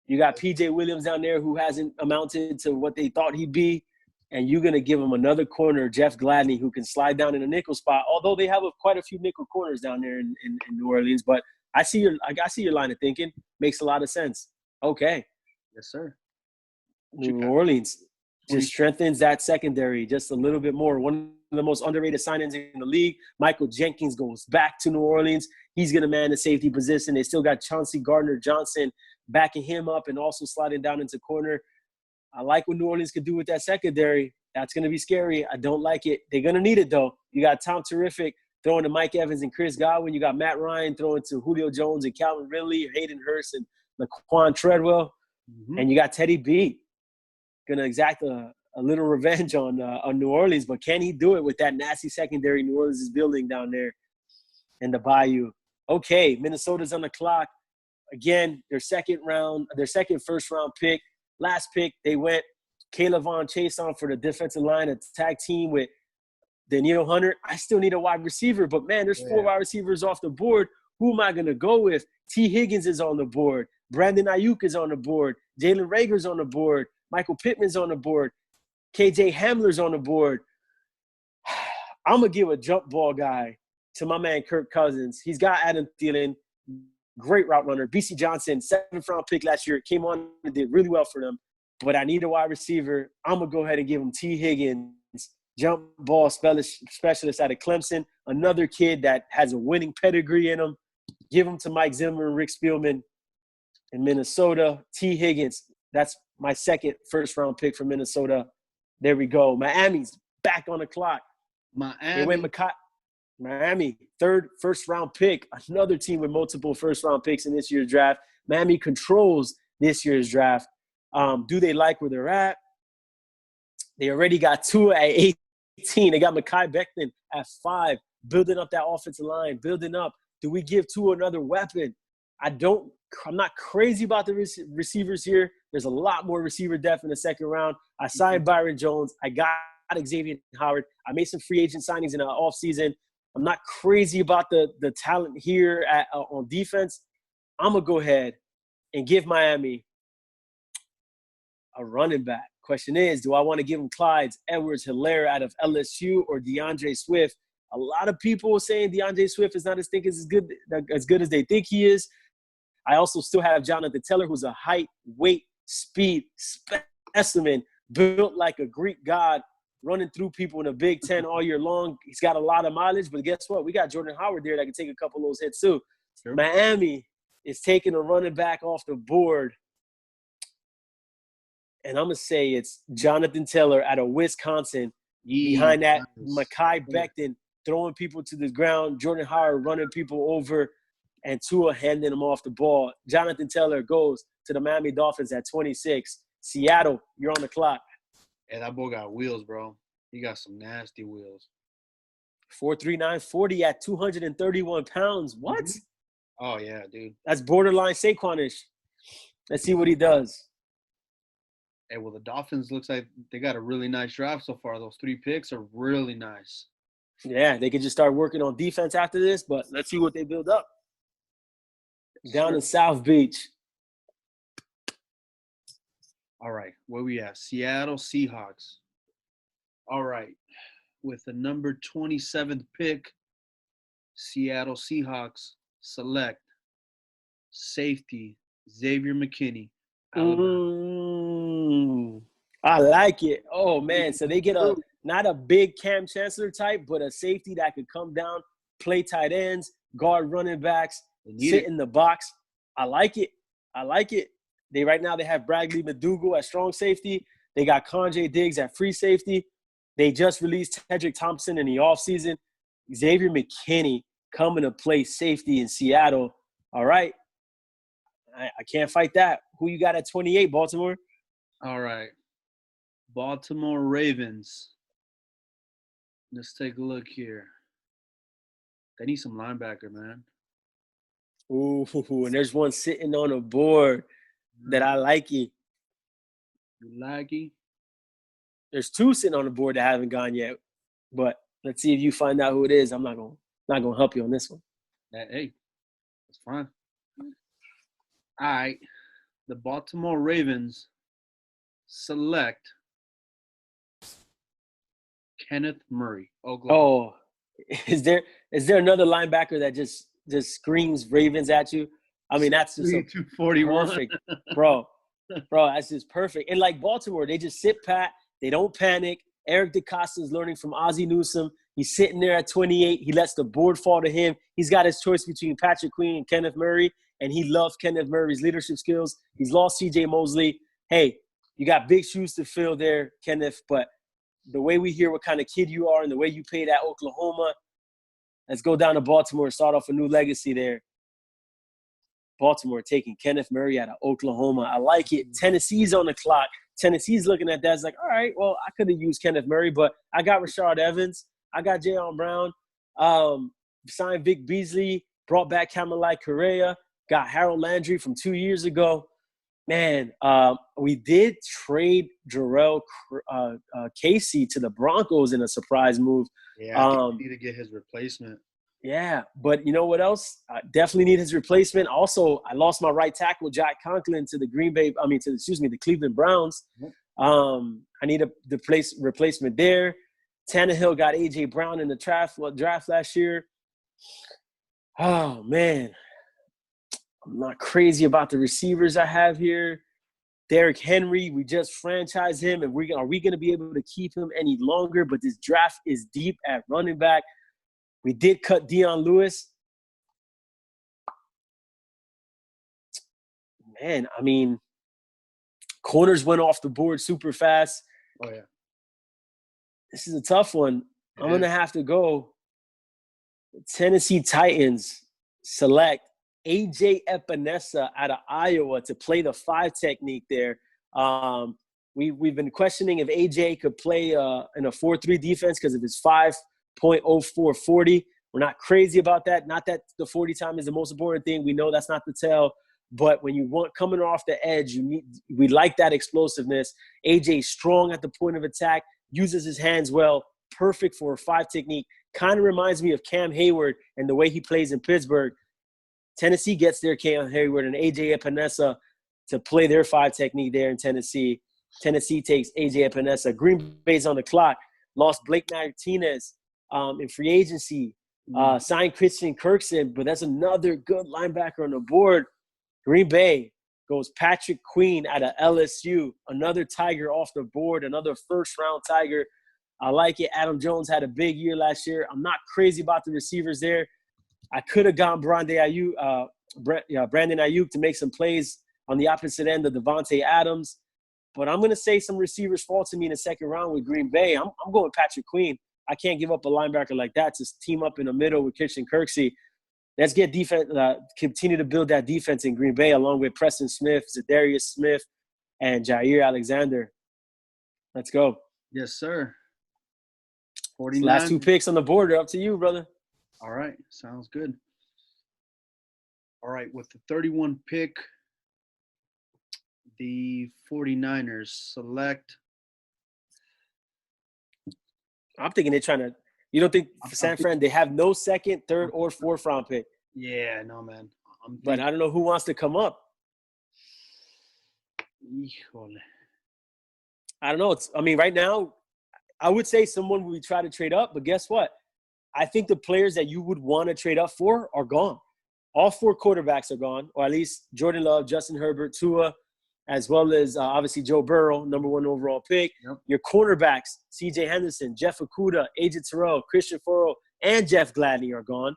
You got P.J. Williams down there who hasn't amounted to what they thought he'd be. And you're going to give him another corner, Jeff Gladney, who can slide down in a nickel spot, although they have quite a few nickel corners down there in New Orleans. But I see your line of thinking. Makes a lot of sense. Okay. Yes, sir. New Orleans just strengthens that secondary just a little bit more. One of the most underrated signings in the league. Michael Jenkins goes back to New Orleans. He's going to man the safety position. They still got Chauncey Gardner-Johnson backing him up and also sliding down into corner. I like what New Orleans could do with that secondary. That's going to be scary. I don't like it. They're going to need it, though. You got Tom Terrific throwing to Mike Evans and Chris Godwin. You got Matt Ryan throwing to Julio Jones and Calvin Ridley, Hayden Hurst and Laquan Treadwell. Mm-hmm. And you got Teddy B going to exact a little revenge on New Orleans. But can he do it with that nasty secondary New Orleans is building down there in the Bayou? Okay, Minnesota's on the clock. Again, their second first-round pick. Last pick, they went Caleb Von Chase on for the defensive line, a tag team with Danielle Hunter. I still need a wide receiver, but, man, there's 4 wide receivers off the board. Who am I going to go with? T. Higgins is on the board. Brandon Ayuk is on the board. Jalen Reagor's on the board. Michael Pittman's on the board. KJ Hamler's on the board. I'm going to give a jump ball guy to my man Kirk Cousins. He's got Adam Thielen. Great route runner. B.C. Johnson, 7th-round pick last year, came on and did really well for them. But I need a wide receiver. I'm going to go ahead and give him T. Higgins, jump ball specialist out of Clemson, another kid that has a winning pedigree in him. Give him to Mike Zimmer and Rick Spielman in Minnesota. T. Higgins, that's my second first-round pick for Minnesota. There we go. Miami's back on the clock. Miami, third first-round pick, another team with multiple first-round picks in this year's draft. Miami controls this year's draft. Do they like where they're at? They already got Tua at 18. They got Mekhi Becton at 5, building up that offensive line, building up. Do we give Tua another weapon? I'm not crazy about the receivers here. There's a lot more receiver depth in the second round. I signed Byron Jones. I got Xavier Howard. I made some free agent signings in the offseason. I'm not crazy about the talent here on defense. I'm going to go ahead and give Miami a running back. Question is, do I want to give him Clyde Edwards-Helaire out of LSU or DeAndre Swift? A lot of people are saying DeAndre Swift is not as good as they think he is. I also still have Jonathan Taylor, who's a height, weight, speed specimen, built like a Greek god, running through people in the Big Ten all year long. He's got a lot of mileage, but guess what? We got Jordan Howard there that can take a couple of those hits too. Sure. Miami is taking a running back off the board. and I'm going to say it's Jonathan Taylor out of Wisconsin. Yeah, Behind that, nice. Mekhi Becton throwing people to the ground, Jordan Howard running people over, and Tua handing them off the ball. Jonathan Taylor goes to the Miami Dolphins at 26. Seattle, you're on the clock. Hey, that boy got wheels, bro. He got some nasty wheels. 4.3940 at 231 pounds. What? Oh, yeah, dude. That's borderline Saquonish. Let's see what he does. Hey, well, the Dolphins looks like they got a really nice draft so far. Those 3 picks are really nice. Yeah, they could just start working on defense after this, but let's see what they build up. Down in South Beach. All right, where we at? Seattle Seahawks. All right, with the number 27th pick, Seattle Seahawks select safety Xavier McKinney. I like it. Oh, man, so they get not a big Cam Chancellor type, but a safety that could come down, play tight ends, guard running backs, sit in the box. I like it. Right now they have Bradley McDougall at strong safety. They got Conjay Diggs at free safety. They just released Tedrick Thompson in the offseason. Xavier McKinney coming to play safety in Seattle. All right. I can't fight that. Who you got at 28, Baltimore? All right. Baltimore Ravens. Let's take a look here. They need some linebacker, man. Ooh, and there's one sitting on a board that I like it. You like it? There's 2 sitting on the board that haven't gone yet, but let's see if you find out who it is. I'm not gonna help you on this one. Hey, that's fine. All right, the Baltimore Ravens select Kenneth Murray, Oklahoma. Oh, is there another linebacker that just screams Ravens at you? I mean, that's just 241. Perfect, bro. That's just perfect. And like Baltimore, they just sit pat. They don't panic. Eric DeCosta is learning from Ozzie Newsome. He's sitting there at 28. He lets the board fall to him. He's got his choice between Patrick Queen and Kenneth Murray, and he loves Kenneth Murray's leadership skills. He's lost C.J. Mosley. Hey, you got big shoes to fill there, Kenneth, but the way we hear what kind of kid you are and the way you played at Oklahoma, let's go down to Baltimore and start off a new legacy there. Baltimore taking Kenneth Murray out of Oklahoma. I like it. Tennessee's on the clock. Tennessee's looking at that. It's like, all right, well, I could have used Kenneth Murray, but I got Rashard Evans. I got Jayon Brown. Signed Vic Beasley. Brought back Kamalai Correa. Got Harold Landry from 2 years ago. Man, we did trade Jarrell Casey to the Broncos in a surprise move. Yeah, I think we need to get his replacement. Yeah, but you know what else? I definitely need his replacement. Also, I lost my right tackle, Jack Conklin, to the Cleveland Browns. I need a replacement there. Tannehill got A.J. Brown in the draft last year. Oh, man. I'm not crazy about the receivers I have here. Derrick Henry, we just franchised him, and are we going to be able to keep him any longer? But this draft is deep at running back. We did cut Dion Lewis. Man, I mean, corners went off the board super fast. Oh, yeah. This is a tough one. I'm going to have to go. Tennessee Titans select A.J. Epinesa out of Iowa to play the 5 technique there. We've been questioning if A.J. could play in a 4-3 defense because of his 5.0440. We're not crazy about that. Not that the 40 time is the most important thing. We know that's not the tell. But when you want coming off the edge, we like that explosiveness. A.J.'s strong at the point of attack, uses his hands well, perfect for a 5 technique. Kind of reminds me of Cam Hayward and the way he plays in Pittsburgh. Tennessee gets their Cam Hayward and A.J. Epinesa to play their 5 technique there in Tennessee. Tennessee takes A.J. Epinesa. Green Bay's on the clock. Lost Blake Martinez in free agency. Signed Christian Kirksey, but that's another good linebacker on the board. Green Bay goes Patrick Queen out of LSU. Another Tiger off the board. Another first-round Tiger. I like it. Adam Jones had a big year last year. I'm not crazy about the receivers there. I could have gone Brandon Ayuk to make some plays on the opposite end of Devontae Adams. but I'm going to say some receivers fall to me in the second round with Green Bay. I'm going Patrick Queen. I can't give up a linebacker like that to team up in the middle with Christian Kirksey. Let's get defense, continue to build that defense in Green Bay along with Preston Smith, Zadarius Smith, and Jair Alexander. Let's go. Yes, sir. 49. Last 2 picks on the board are up to you, brother. All right. Sounds good. All right. With the 31 pick, the 49ers select. I'm thinking they're trying to – you don't think San Fran, they have no second, third, or fourth round pick? Yeah, no, man. But I don't know who wants to come up. Híjole. I don't know. Right now, I would say someone would try to trade up, but guess what? I think the players that you would want to trade up for are gone. All 4 quarterbacks are gone, or at least Jordan Love, Justin Herbert, Tua, as well as obviously Joe Burrow, number 1 overall pick. Yep. Your cornerbacks, C.J. Henderson, Jeff Okudah, AJ Terrell, Christian Furrow, and Jeff Gladney are gone.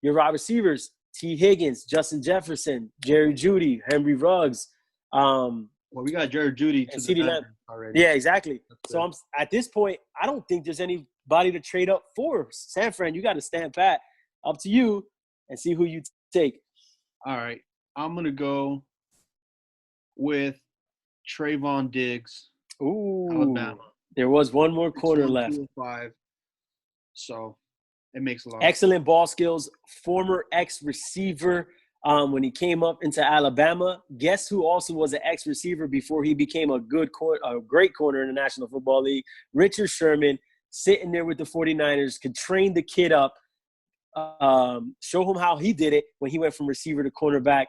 Your wide receivers, T. Higgins, Justin Jefferson, Jerry Jeudy, Henry Ruggs. Well, we got Jerry Jeudy to the Lamb already. Yeah, exactly. So at this point, I don't think there's anybody to trade up for. San Fran, you got to stand pat. Up to you and see who you take. All right. I'm going to go with Trayvon Diggs. Ooh. Alabama. There was one more corner left. 5. So it makes a lot. Excellent ball skills. Former ex-receiver when he came up into Alabama. Guess who also was an ex-receiver before he became a great corner in the National Football League? Richard Sherman, sitting there with the 49ers, could train the kid up, show him how he did it when he went from receiver to cornerback.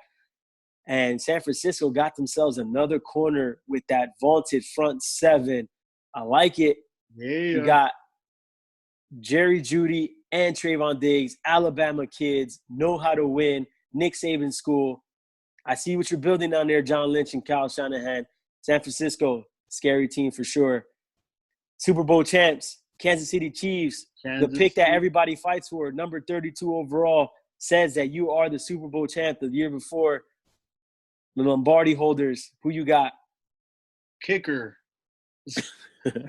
And San Francisco got themselves another corner with that vaunted front 7. I like it. Yeah. You got Jerry Jeudy and Trayvon Diggs, Alabama kids, know how to win, Nick Saban school. I see what you're building down there, John Lynch and Kyle Shanahan. San Francisco, scary team for sure. Super Bowl champs, Kansas City Chiefs, the pick that everybody fights for, number 32 overall, says that you are the Super Bowl champ the year before. The Lombardi holders, who you got? Kicker.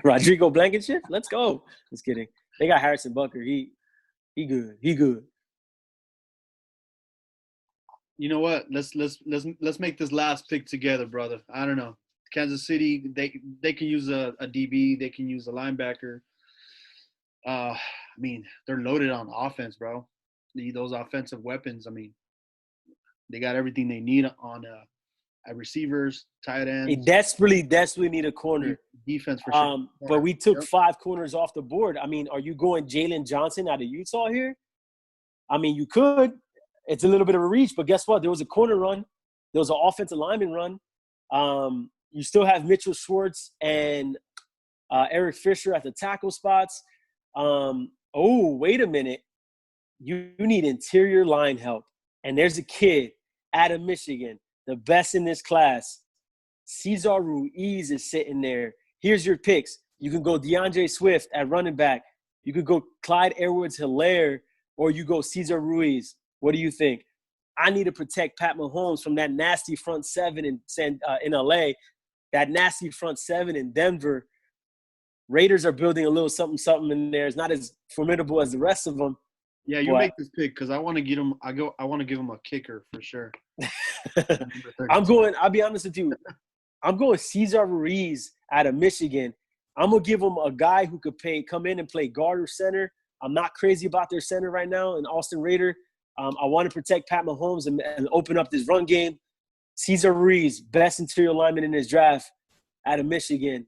Rodrigo Blankenship? Let's go. Just kidding. They got Harrison Butker. He good. He good. You know what? Let's make this last pick together, brother. I don't know. Kansas City, they can use a DB. They can use a linebacker. They're loaded on offense, bro. Those offensive weapons. They got everything they need on receivers, tight ends. They desperately need a corner. Defense for sure. But we took 5 corners off the board. Are you going Jalen Johnson out of Utah here? You could. It's a little bit of a reach, but guess what? There was a corner run. There was an offensive lineman run. You still have Mitchell Schwartz and Eric Fisher at the tackle spots. Wait a minute. You need interior line help. And there's a kid out of Michigan, the best in this class. Cesar Ruiz is sitting there. Here's your picks. You can go DeAndre Swift at running back. You could go Clyde Edwards-Helaire, or you go Cesar Ruiz. What do you think? I need to protect Pat Mahomes from that nasty front 7 in LA, that nasty front 7 in Denver. Raiders are building a little something in there. It's not as formidable as the rest of them. Yeah, you make this pick because I want to get him. I want to give him a kicker for sure. I'll be honest with you. I'm going Cesar Ruiz out of Michigan. I'm gonna give him a guy who could come in and play guard or center. I'm not crazy about their center right now in Austin Raider. I want to protect Pat Mahomes and open up this run game. Cesar Ruiz, best interior lineman in this draft out of Michigan,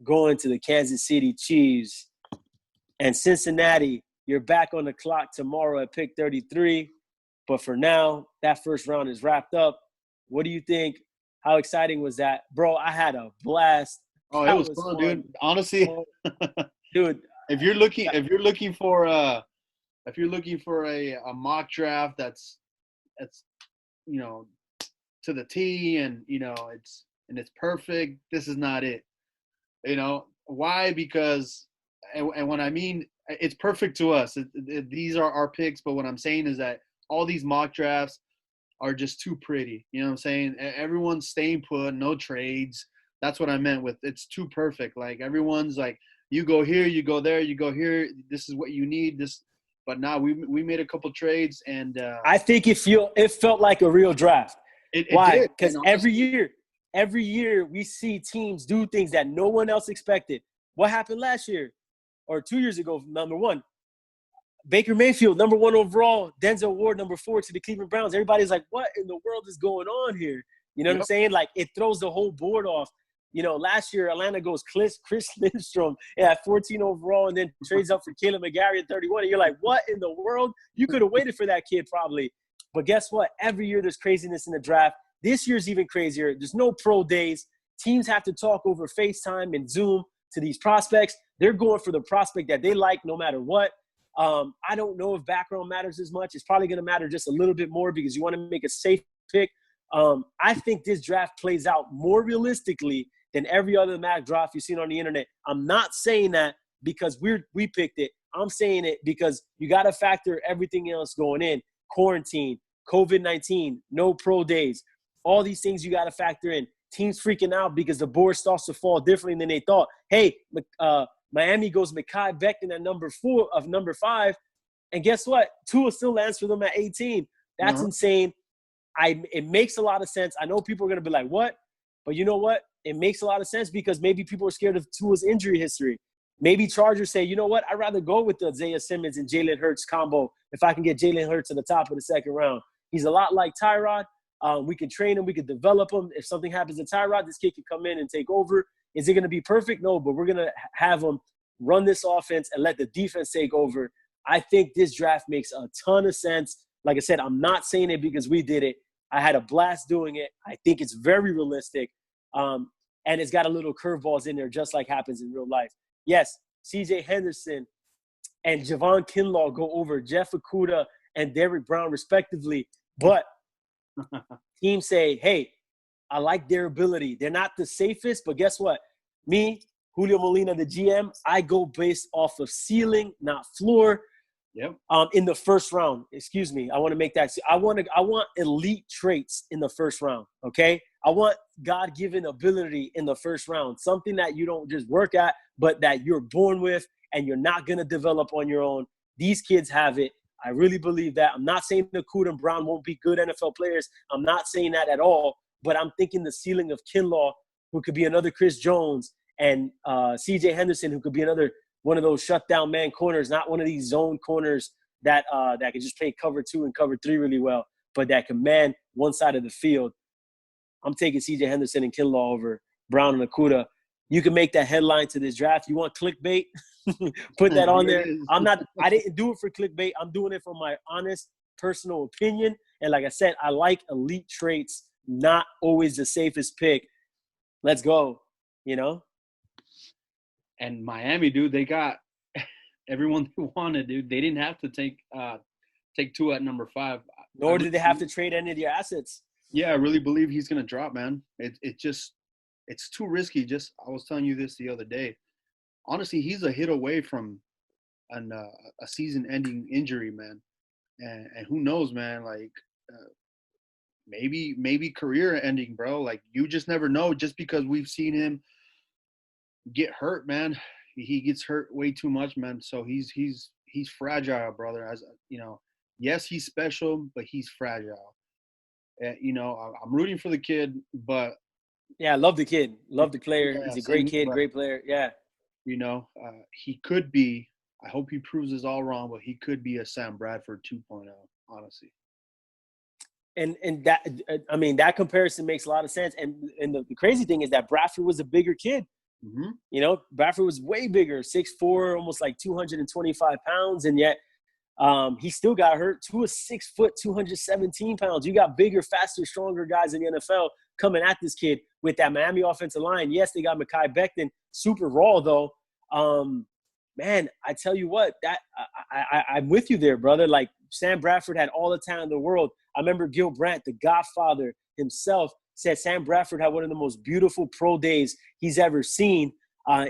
going to the Kansas City Chiefs. And Cincinnati, you're back on the clock tomorrow at pick 33. But for now, that first round is wrapped up. What do you think? How exciting was that? Bro, I had a blast. Oh, it was fun, dude. Honestly, dude. If you're looking for a mock draft that's to the T and it's perfect, this is not it. Why? Because and when I mean it's perfect to us, these are our picks, but what I'm saying is that all these mock drafts are just too pretty. You know what I'm saying? Everyone's staying put, no trades. That's what I meant with it's too perfect. Like everyone's like, you go here, you go there, you go here. This is what you need. This, but now we made a couple trades and I think it felt like a real draft. it Why? did. Because And every year we see teams do things that no one else expected. What happened last year or 2 years ago? Number one, Baker Mayfield, number 1 overall, Denzel Ward, number 4 to the Cleveland Browns. Everybody's like, what in the world is going on here? You know what I'm saying? Like, it throws the whole board off. You know, last year, Atlanta goes Chris Lindstrom at 14 overall and then trades up for Caleb McGarry at 31. And you're like, what in the world? You could have waited for that kid probably. But guess what? Every year there's craziness in the draft. This year's even crazier. There's no pro days. Teams have to talk over FaceTime and Zoom to these prospects. They're going for the prospect that they like no matter what. I don't know if background matters as much. It's probably going to matter just a little bit more because you want to make a safe pick. I think this draft plays out more realistically than every other mock draft you've seen on the internet. I'm not saying that because we picked it. I'm saying it because you got to factor everything else going in. Quarantine, COVID-19, no pro days. All these things you got to factor in. Teams freaking out because the board starts to fall differently than they thought. Hey, Miami goes Mekhi Becton at number 5. And guess what? Tua still lands for them at 18. That's insane. It makes a lot of sense. I know people are going to be like, what? But you know what? It makes a lot of sense because maybe people are scared of Tua's injury history. Maybe Chargers say, you know what? I'd rather go with the Isaiah Simmons and Jalen Hurts combo if I can get Jalen Hurts at the top of the second round. He's a lot like Tyrod. We can train him. We can develop him. If something happens to Tyrod, this kid can come in and take over. Is it going to be perfect? No, but we're going to have him run this offense and let the defense take over. I think this draft makes a ton of sense. Like I said, I'm not saying it because we did it. I had a blast doing it. I think it's very realistic. And it's got a little curveballs in there just like happens in real life. Yes, C.J. Henderson and Javon Kinlaw go over Jeff Okudah and Derrick Brown respectively. But teams say, hey, I like their ability. They're not the safest, but guess what? Me, Julio Molina, the GM, I go based off of ceiling, not floor. Yep. In the first round, excuse me. I want to make that. I want elite traits in the first round. Okay. I want God-given ability in the first round. Something that you don't just work at, but that you're born with and you're not going to develop on your own. These kids have it. I really believe that. I'm not saying Okudah and Brown won't be good NFL players. I'm not saying that at all. But I'm thinking the ceiling of Kinlaw, who could be another Chris Jones, and C.J. Henderson, who could be another one of those shutdown man corners, not one of these zone corners that can just play cover 2 and cover 3 really well, but that can man one side of the field. I'm taking C.J. Henderson and Kinlaw over Brown and Okudah. You can make that headline to this draft. You want clickbait? Put that on there. I didn't do it for clickbait. I'm doing it for my honest personal opinion. And like I said, I like elite traits, not always the safest pick. Let's go, you know? And Miami, dude, they got everyone they wanted, dude. They didn't have to take Tua at number 5. Nor did they have to trade any of their assets. Yeah, I really believe he's gonna drop, man. It's too risky. I was telling you this the other day. Honestly, he's a hit away from a season-ending injury, man. And who knows, man? Like maybe career-ending, bro. Like you just never know. Just because we've seen him get hurt, man. He gets hurt way too much, man. So he's fragile, brother. As you know, yes, he's special, but he's fragile. You know, I'm rooting for the kid, but yeah, I love the kid, love the player. Yeah, he's a great kid, great player. Yeah, you know, he could be. I hope he proves us all wrong, but he could be a Sam Bradford 2.0, honestly. And that, I mean, that comparison makes a lot of sense. And the crazy thing is that Bradford was a bigger kid. Mm-hmm. You know, Bradford was way bigger, 6'4", almost like 225 pounds, and yet he still got hurt. Tua is 6 foot, 217 pounds. You got bigger, faster, stronger guys in the NFL coming at this kid with that Miami offensive line. Yes, they got Mekhi Becton, super raw though. Man, I tell you what, that I'm with you there, brother. Like Sam Bradford had all the talent in the world. I remember Gil Brandt, the Godfather himself, said Sam Bradford had one of the most beautiful pro days he's ever seen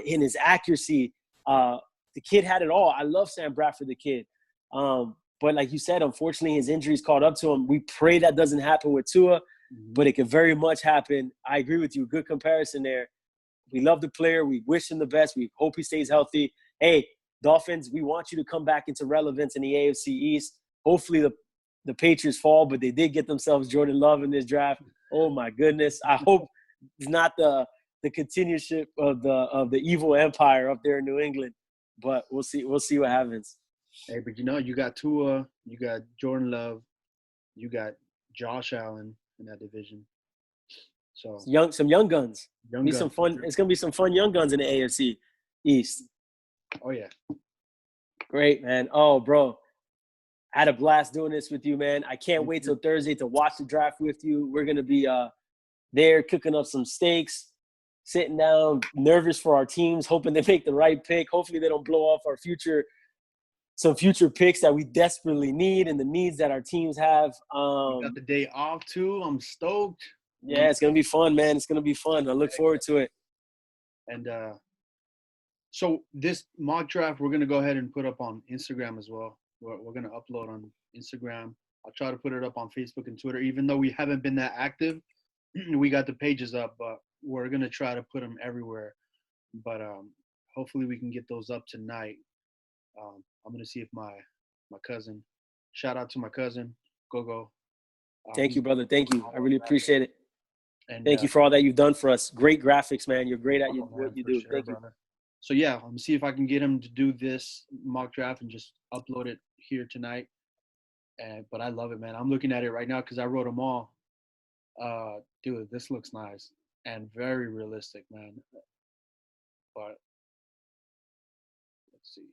in his accuracy. The kid had it all. I love Sam Bradford, the kid. But like you said, unfortunately, his injuries caught up to him. We pray that doesn't happen with Tua, but it could very much happen. I agree with you. Good comparison there. We love the player. We wish him the best. We hope he stays healthy. Hey, Dolphins, we want you to come back into relevance in the AFC East. Hopefully the Patriots fall, but they did get themselves Jordan Love in this draft. Oh my goodness! I hope it's not the continuation of the evil empire up there in New England, but we'll see. We'll see what happens. Hey, but you got Tua, you got Jordan Love, you got Josh Allen in that division. So some young guns. Young Some guns. fun. It's gonna be some fun young guns in the AFC East. Oh yeah. Great, man. Oh, bro. I had a blast doing this with you, man. I can't wait till Thursday to watch the draft with you. We're gonna be there cooking up some steaks, sitting down, nervous for our teams, hoping they make the right pick. Hopefully they don't blow off some future picks that we desperately need and the needs that our teams have. We got the day off too. I'm stoked. Yeah, it's gonna be fun, man. It's gonna be fun. I look forward to it. And so this mock draft, we're gonna go ahead and put up on Instagram as well. We're gonna upload on Instagram. I'll try to put it up on Facebook and Twitter, even though we haven't been that active. We got the pages up, but we're gonna try to put them everywhere. But hopefully we can get those up tonight. I'm gonna see if my cousin. Shout out to my cousin, Gogo. Thank you, brother. Thank you. I really appreciate it. And thank you for all that you've done for us. Great graphics, man. You're great at what you do. Sure, thank brother. So yeah, I'm gonna see if I can get him to do this mock draft and just upload it here tonight. But I love it, man. I'm looking at it right now because I wrote them all. Dude, this looks nice and very realistic, man. But let's see.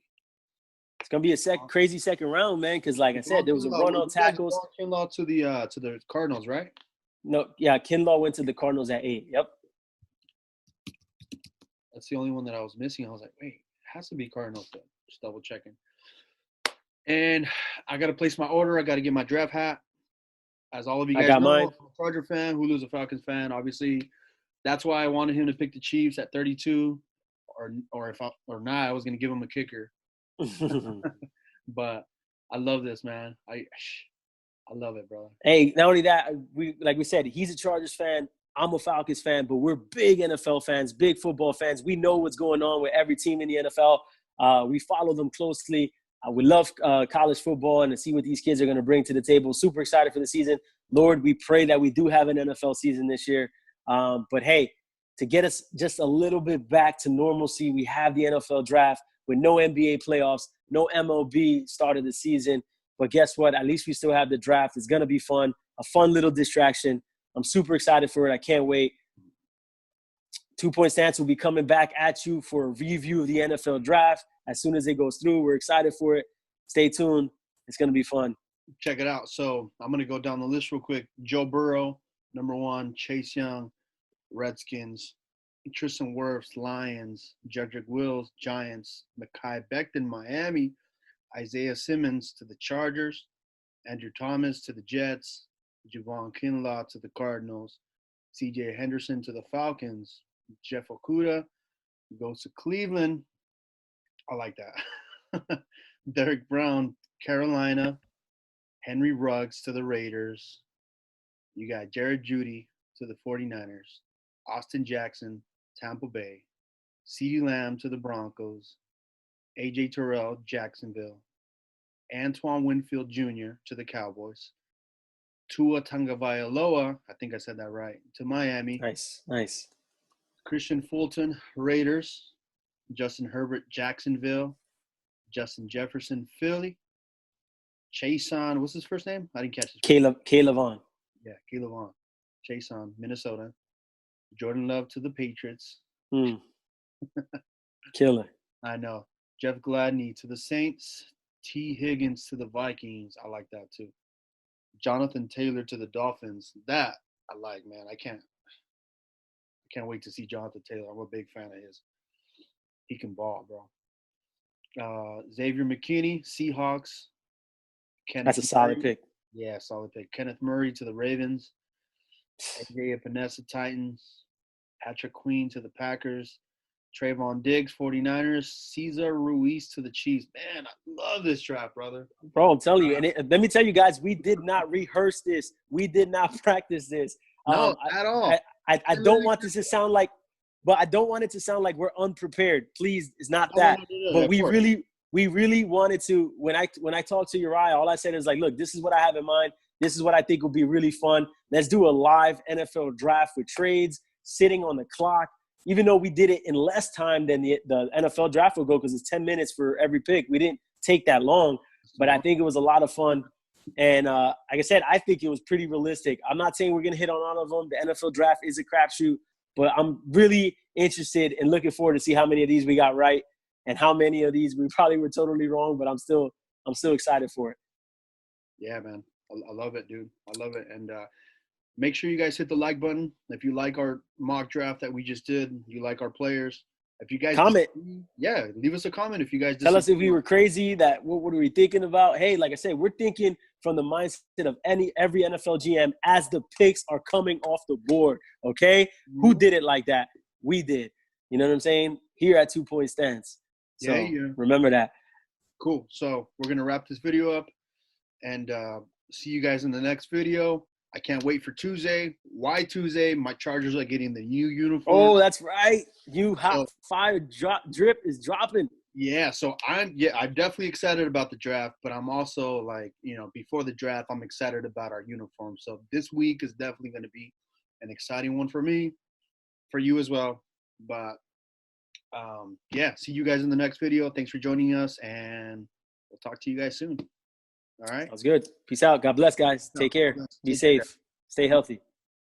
It's gonna be a crazy second round, man. Because like I said, there was a run on tackles. Kinlaw to the Cardinals, right? No, yeah, Kinlaw went to the Cardinals at 8. Yep. That's the only one that I was missing. I was like, wait, it has to be Cardinals. Then. Just double checking. And I got to place my order. I got to get my draft hat. As all of you guys know, mine. I'm a Charger fan. Hulu's a Falcons fan. Obviously, that's why I wanted him to pick the Chiefs at 32. Or not, I was going to give him a kicker. But I love this, man. I love it, brother. Hey, not only that, like we said, he's a Chargers fan. I'm a Falcons fan, but we're big NFL fans, big football fans. We know what's going on with every team in the NFL. We follow them closely. We love college football and to see what these kids are going to bring to the table. Super excited for the season. Lord, we pray that we do have an NFL season this year. But, hey, to get us just a little bit back to normalcy, we have the NFL draft with no NBA playoffs, no MLB start of the season. But guess what? At least we still have the draft. It's going to be fun, a fun little distraction. I'm super excited for it. I can't wait. 2 Point Stance will be coming back at you for a review of the NFL draft as soon as it goes through. We're excited for it. Stay tuned. It's going to be fun. Check it out. So I'm going to go down the list real quick. Joe Burrow, number 1. Chase Young, Redskins. Tristan Wirfs, Lions. Jedrick Wills, Giants. Mekhi Becton, Miami. Isaiah Simmons to the Chargers. Andrew Thomas to the Jets. Javon Kinlaw to the Cardinals. C.J. Henderson to the Falcons. Jeff Okudah goes to Cleveland. I like that. Derek Brown, Carolina. Henry Ruggs to the Raiders. You got Jared Jeudy to the 49ers. Austin Jackson, Tampa Bay. CeeDee Lamb to the Broncos. A.J. Terrell, Jacksonville. Antoine Winfield Jr. to the Cowboys. Tua Tagovailoa, I think I said that right, to Miami. Nice. Christian Fulton, Raiders. Justin Herbert, Jacksonville. Justin Jefferson, Philly. Chason, what's his first name? I didn't catch his Caleb Vaughn. Yeah, Caleb Vaughn. Chason, Minnesota. Jordan Love to the Patriots. Killer. I know. Jeff Gladney to the Saints. T. Higgins to the Vikings. I like that too. Jonathan Taylor to the Dolphins. That I like, man. I can't wait to see Jonathan Taylor. I'm a big fan of his. He can ball, bro. Xavier McKinney, Seahawks. That's a solid pick. Yeah, solid pick. Kenneth Murray to the Ravens. Isaiah Panessa, Titans. Patrick Queen to the Packers. Trayvon Diggs, 49ers. Cesar Ruiz to the Chiefs. Man, I love this draft, brother. Bro, I'm telling you. And let me tell you guys, we did not rehearse this. We did not practice this. No, at all. I don't want this to sound like but I don't want it to sound like we're unprepared. Please, it's not No, that. no, no, no, But of we course. really wanted to. When I talked to Uriah, all I said is like, look, this is what I have in mind. This is what I think will be really fun. Let's do a live NFL draft with trades, sitting on the clock. Even though we did it in less time than the NFL draft will go, because it's 10 minutes for every pick. We didn't take that long, but I think it was a lot of fun. And like I said, I think it was pretty realistic. I'm not saying we're going to hit on all of them. The NFL draft is a crapshoot, but I'm really interested and looking forward to see how many of these we got right and how many of these we probably were totally wrong, but I'm still excited for it. Yeah, man. I love it, dude. I love it. And make sure you guys hit the like button. If you like our mock draft that we just did, you like our players. If you guys comment, yeah, leave us a comment if you guys tell us if we were crazy. That what were we thinking about? Hey, like I said, we're thinking from the mindset of every NFL GM as the picks are coming off the board. Okay, Who did it like that? We did. You know what I'm saying? Here at 2 Point Stance. So remember that. Cool. So we're gonna wrap this video up and see you guys in the next video. I can't wait for Tuesday. Why Tuesday? My Chargers are getting the new uniform. Oh, that's right. You hot fire drip is dropping. Yeah, so I'm definitely excited about the draft, but I'm also like, before the draft, I'm excited about our uniform. So this week is definitely going to be an exciting one for me, for you as well. But see you guys in the next video. Thanks for joining us, and we'll talk to you guys soon. All right. Sounds good. Peace out. God bless, guys. Take care. Be safe. Stay healthy.